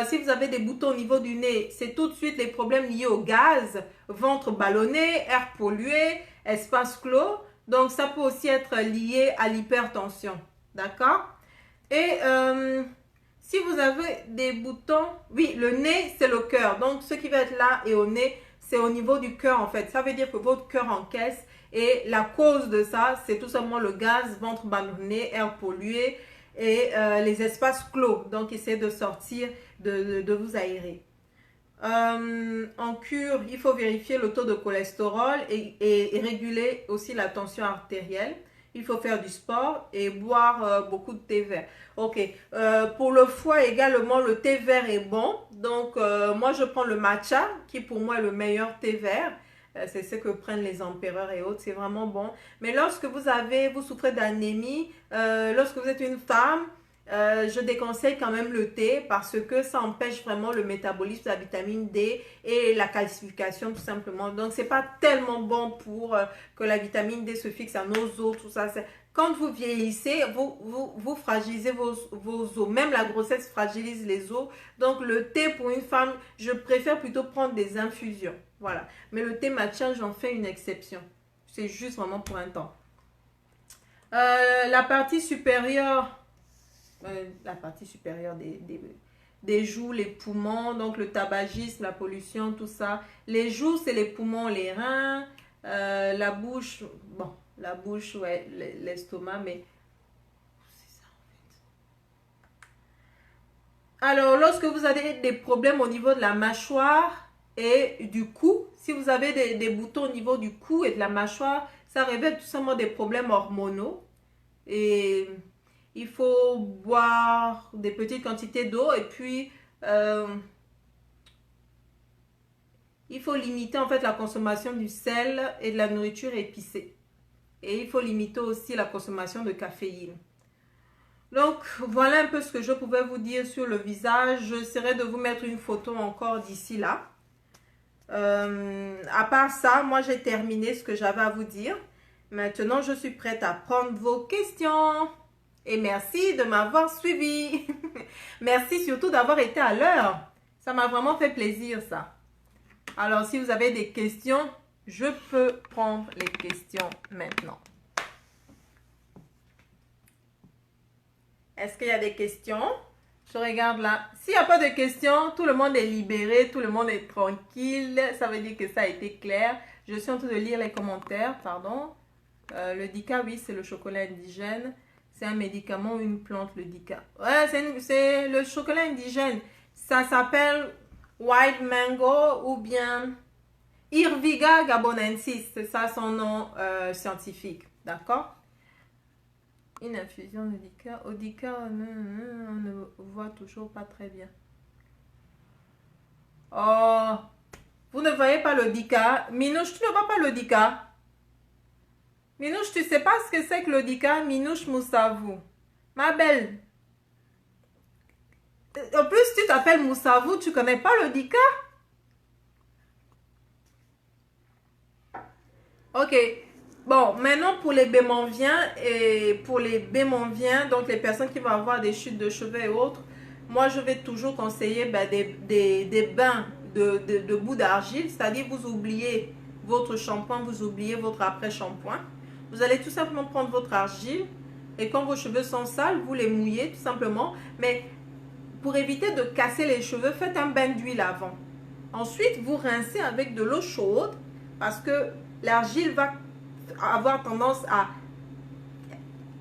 si vous avez des boutons au niveau du nez, c'est tout de suite les problèmes liés au gaz, ventre ballonné, air pollué, espace clos. Donc, ça peut aussi être lié à l'hypertension. D'accord? Et si vous avez des boutons, oui, le nez, c'est le cœur. Donc, ce qui va être là et au nez, c'est au niveau du cœur en fait. Ça veut dire que votre cœur encaisse et la cause de ça, c'est tout simplement le gaz, ventre ballonné, air pollué et les espaces clos. Donc, essayez de sortir, de vous aérer. En cure, il faut vérifier le taux de cholestérol et réguler aussi la tension artérielle. Il faut faire du sport et boire beaucoup de thé vert. Ok. Pour le foie également, le thé vert est bon. Donc, moi, je prends le matcha, qui pour moi est le meilleur thé vert. C'est ce que prennent les empereurs et autres. C'est vraiment bon. Mais lorsque vous souffrez d'anémie, lorsque vous êtes une femme, je déconseille quand même le thé parce que ça empêche vraiment le métabolisme de la vitamine D et la calcification tout simplement. Donc, c'est pas tellement bon pour que la vitamine D se fixe à nos os, tout ça. Quand vous vieillissez, vous fragilisez vos os. Même la grossesse fragilise les os. Donc, le thé pour une femme, je préfère plutôt prendre des infusions. Voilà. Mais le thé matcha, j'en fais une exception. C'est juste vraiment pour un temps. La partie supérieure des joues, les poumons, donc le tabagisme, la pollution, tout ça. Les joues, c'est les poumons, les reins, la bouche, bon, la bouche, ouais, l'estomac, mais c'est ça en fait. Alors, lorsque vous avez des problèmes au niveau de la mâchoire et du cou, si vous avez des boutons au niveau du cou et de la mâchoire, ça révèle tout simplement des problèmes hormonaux et il faut boire des petites quantités d'eau et puis il faut limiter en fait la consommation du sel et de la nourriture épicée. Et il faut limiter aussi la consommation de caféine. Donc voilà un peu ce que je pouvais vous dire sur le visage. J'essaierai de vous mettre une photo encore d'ici là. À part ça, moi j'ai terminé ce que j'avais à vous dire. Maintenant, je suis prête à prendre vos questions. Et merci de m'avoir suivi. Merci surtout d'avoir été à l'heure. Ça m'a vraiment fait plaisir, ça. Alors, si vous avez des questions, je peux prendre les questions maintenant. Est-ce qu'il y a des questions? Je regarde là. S'il n'y a pas de questions, tout le monde est libéré, tout le monde est tranquille. Ça veut dire que ça a été clair. Je suis en train de lire les commentaires, pardon. Le Dika, oui, c'est le chocolat indigène. C'est un médicament ou une plante, le Dika. Ouais, c'est le chocolat indigène. Ça s'appelle White Mango ou bien Irviga gabonensis. C'est ça son nom scientifique. D'accord? Une infusion Odica. Odica, on ne voit toujours pas très bien. Oh, vous ne voyez pas l'Odica. Minouche, tu ne vois pas l'Odica. Minouche, tu sais pas ce que c'est que l'Odica? Minouche Moussavou. Ma belle. En plus, tu t'appelles Moussavou, tu connais pas l'Odica? Ok. Bon, maintenant pour les bémonviens et pour les bémonviens, donc les personnes qui vont avoir des chutes de cheveux et autres, moi je vais toujours conseiller des bains de boue d'argile, c'est-à-dire vous oubliez votre shampoing, vous oubliez votre après-shampoing. Vous allez tout simplement prendre votre argile et quand vos cheveux sont sales, vous les mouillez tout simplement. Mais pour éviter de casser les cheveux, faites un bain d'huile avant. Ensuite, vous rincez avec de l'eau chaude parce que l'argile va avoir tendance à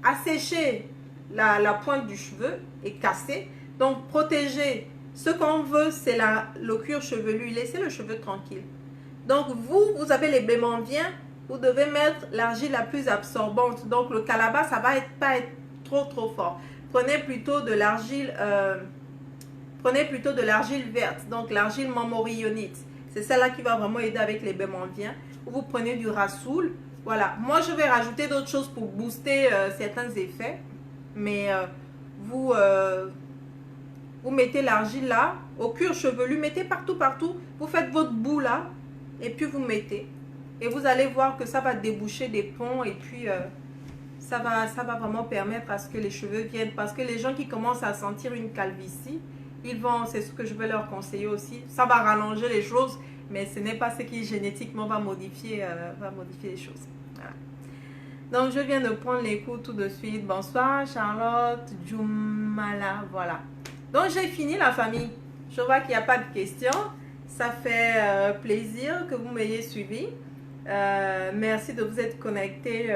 assécher la pointe du cheveu et casser. Donc, protéger. Ce qu'on veut, c'est le cuir chevelu. Laissez le cheveu tranquille. Donc, vous avez les bémonviens. Vous devez mettre l'argile la plus absorbante. Donc, le calabash, ça va pas être trop fort. Prenez plutôt de l'argile verte. Donc, l'argile mamorillonite. C'est celle-là qui va vraiment aider avec les bémonviens. Vous prenez du rassoul. Voilà, moi je vais rajouter d'autres choses pour booster certains effets. Mais vous mettez l'argile là, au cuir chevelu, mettez partout. Vous faites votre boue là, et puis vous mettez. Et vous allez voir que ça va déboucher des ponts et puis ça va vraiment permettre à ce que les cheveux viennent. Parce que les gens qui commencent à sentir une calvitie, c'est ce que je vais leur conseiller aussi. Ça va rallonger les choses. Mais ce n'est pas ce qui génétiquement va modifier les choses. Voilà. Donc, je viens de prendre les coups tout de suite. Bonsoir, Charlotte, Djoumala. Voilà. Donc, j'ai fini la famille. Je vois qu'il n'y a pas de questions. Ça fait plaisir que vous m'ayez suivi. Merci de vous être connecté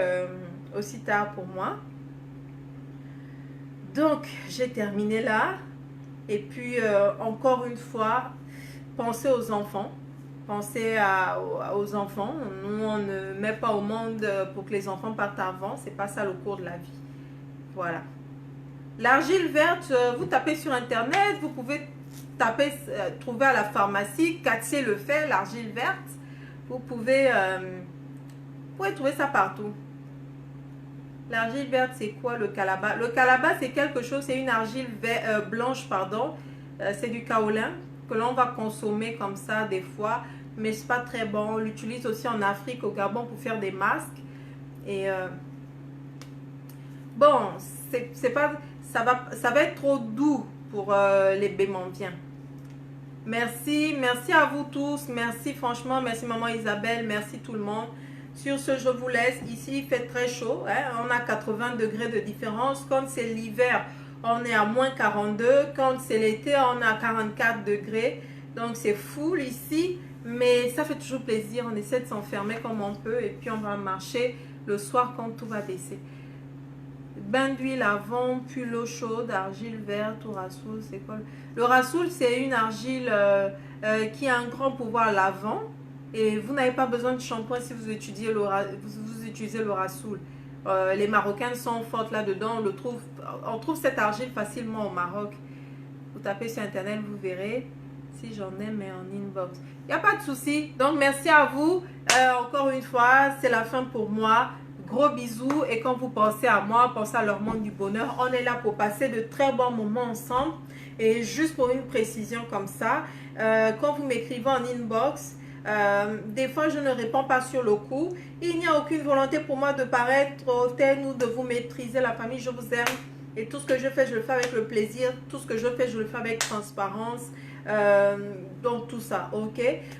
aussi tard pour moi. Donc, j'ai terminé là. Et puis, encore une fois, pensez aux enfants. Pensez aux enfants. Nous, on ne met pas au monde pour que les enfants partent avant. C'est pas ça le cours de la vie. Voilà. L'argile verte, vous tapez sur Internet. Vous pouvez trouver à la pharmacie. Cattier le fait, l'argile verte. Vous pouvez trouver ça partout. L'argile verte, c'est quoi le calabash? Le calabash, c'est quelque chose, c'est une argile blanche, pardon. C'est du kaolin que l'on va consommer comme ça des fois, mais c'est pas très bon. On l'utilise aussi en Afrique, au Gabon, pour faire des masques. Et bon, c'est pas, ça va être trop doux pour les bémonviens. Merci à vous tous. Merci franchement, merci maman Isabelle, merci tout le monde. Sur ce, je vous laisse. Ici, il fait très chaud. Hein? On a 80 degrés de différence. Quand c'est l'hiver, on est à moins 42. Quand c'est l'été, on est à 44 degrés. Donc, c'est full ici. Mais ça fait toujours plaisir. On essaie de s'enfermer comme on peut. Et puis, on va marcher le soir quand tout va baisser. Bain d'huile avant, puis l'eau chaude, argile verte ou rassoul. C'est quoi? Le rassoul, c'est une argile qui a un grand pouvoir lavant. Et vous n'avez pas besoin de shampoing si vous utilisez le rassoul. Les Marocains sont fortes là-dedans. On trouve cette argile facilement au Maroc. Vous tapez sur Internet, vous verrez. Si j'en ai, mais en inbox. Il n'y a pas de souci. Donc, merci à vous. Encore une fois, c'est la fin pour moi. Gros bisous. Et quand vous pensez à moi, pensez à l'hormone du bonheur. On est là pour passer de très bons moments ensemble. Et juste pour une précision comme ça, quand vous m'écrivez en inbox, des fois je ne réponds pas sur le coup. Il n'y a aucune volonté pour moi de paraître hautaine ou de vous maîtriser. La famille, je vous aime et tout ce que je fais, je le fais avec le plaisir. Tout ce que je fais, je le fais avec transparence. Donc tout ça, ok.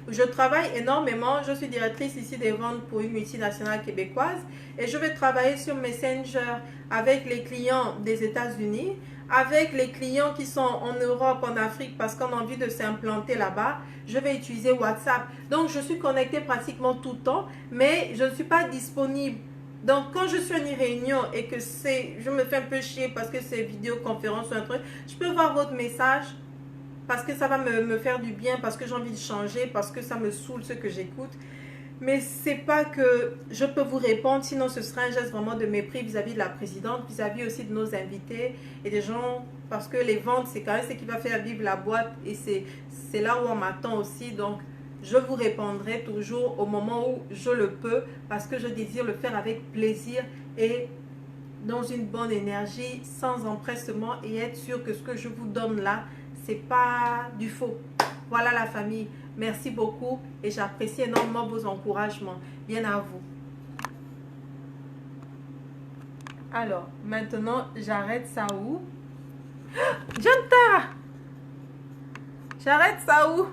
Je travaille énormément. Je suis directrice ici des ventes pour une multinationale québécoise et je vais travailler sur Messenger avec les clients des États-Unis, avec les clients qui sont en Europe, en Afrique, parce qu'on a envie de s'implanter là-bas. Je vais utiliser WhatsApp. Donc, je suis connectée pratiquement tout le temps, mais je ne suis pas disponible. Donc, quand je suis en réunion et que je me fais un peu chier parce que c'est vidéoconférence ou un truc, je peux voir votre message parce que ça va me faire du bien, parce que j'ai envie de changer, parce que ça me saoule ce que j'écoute. Mais c'est pas que je peux vous répondre, sinon ce serait un geste vraiment de mépris vis-à-vis de la présidente, vis-à-vis aussi de nos invités et des gens, parce que les ventes, c'est quand même ce qui va faire vivre la boîte et c'est là où on m'attend aussi. Donc, je vous répondrai toujours au moment où je le peux, parce que je désire le faire avec plaisir et dans une bonne énergie, sans empressement, et être sûr que ce que je vous donne là, c'est pas du faux. Voilà la famille. Merci beaucoup et j'apprécie énormément vos encouragements. Bien à vous. Alors, maintenant, j'arrête ça où? Janta! J'arrête ça où?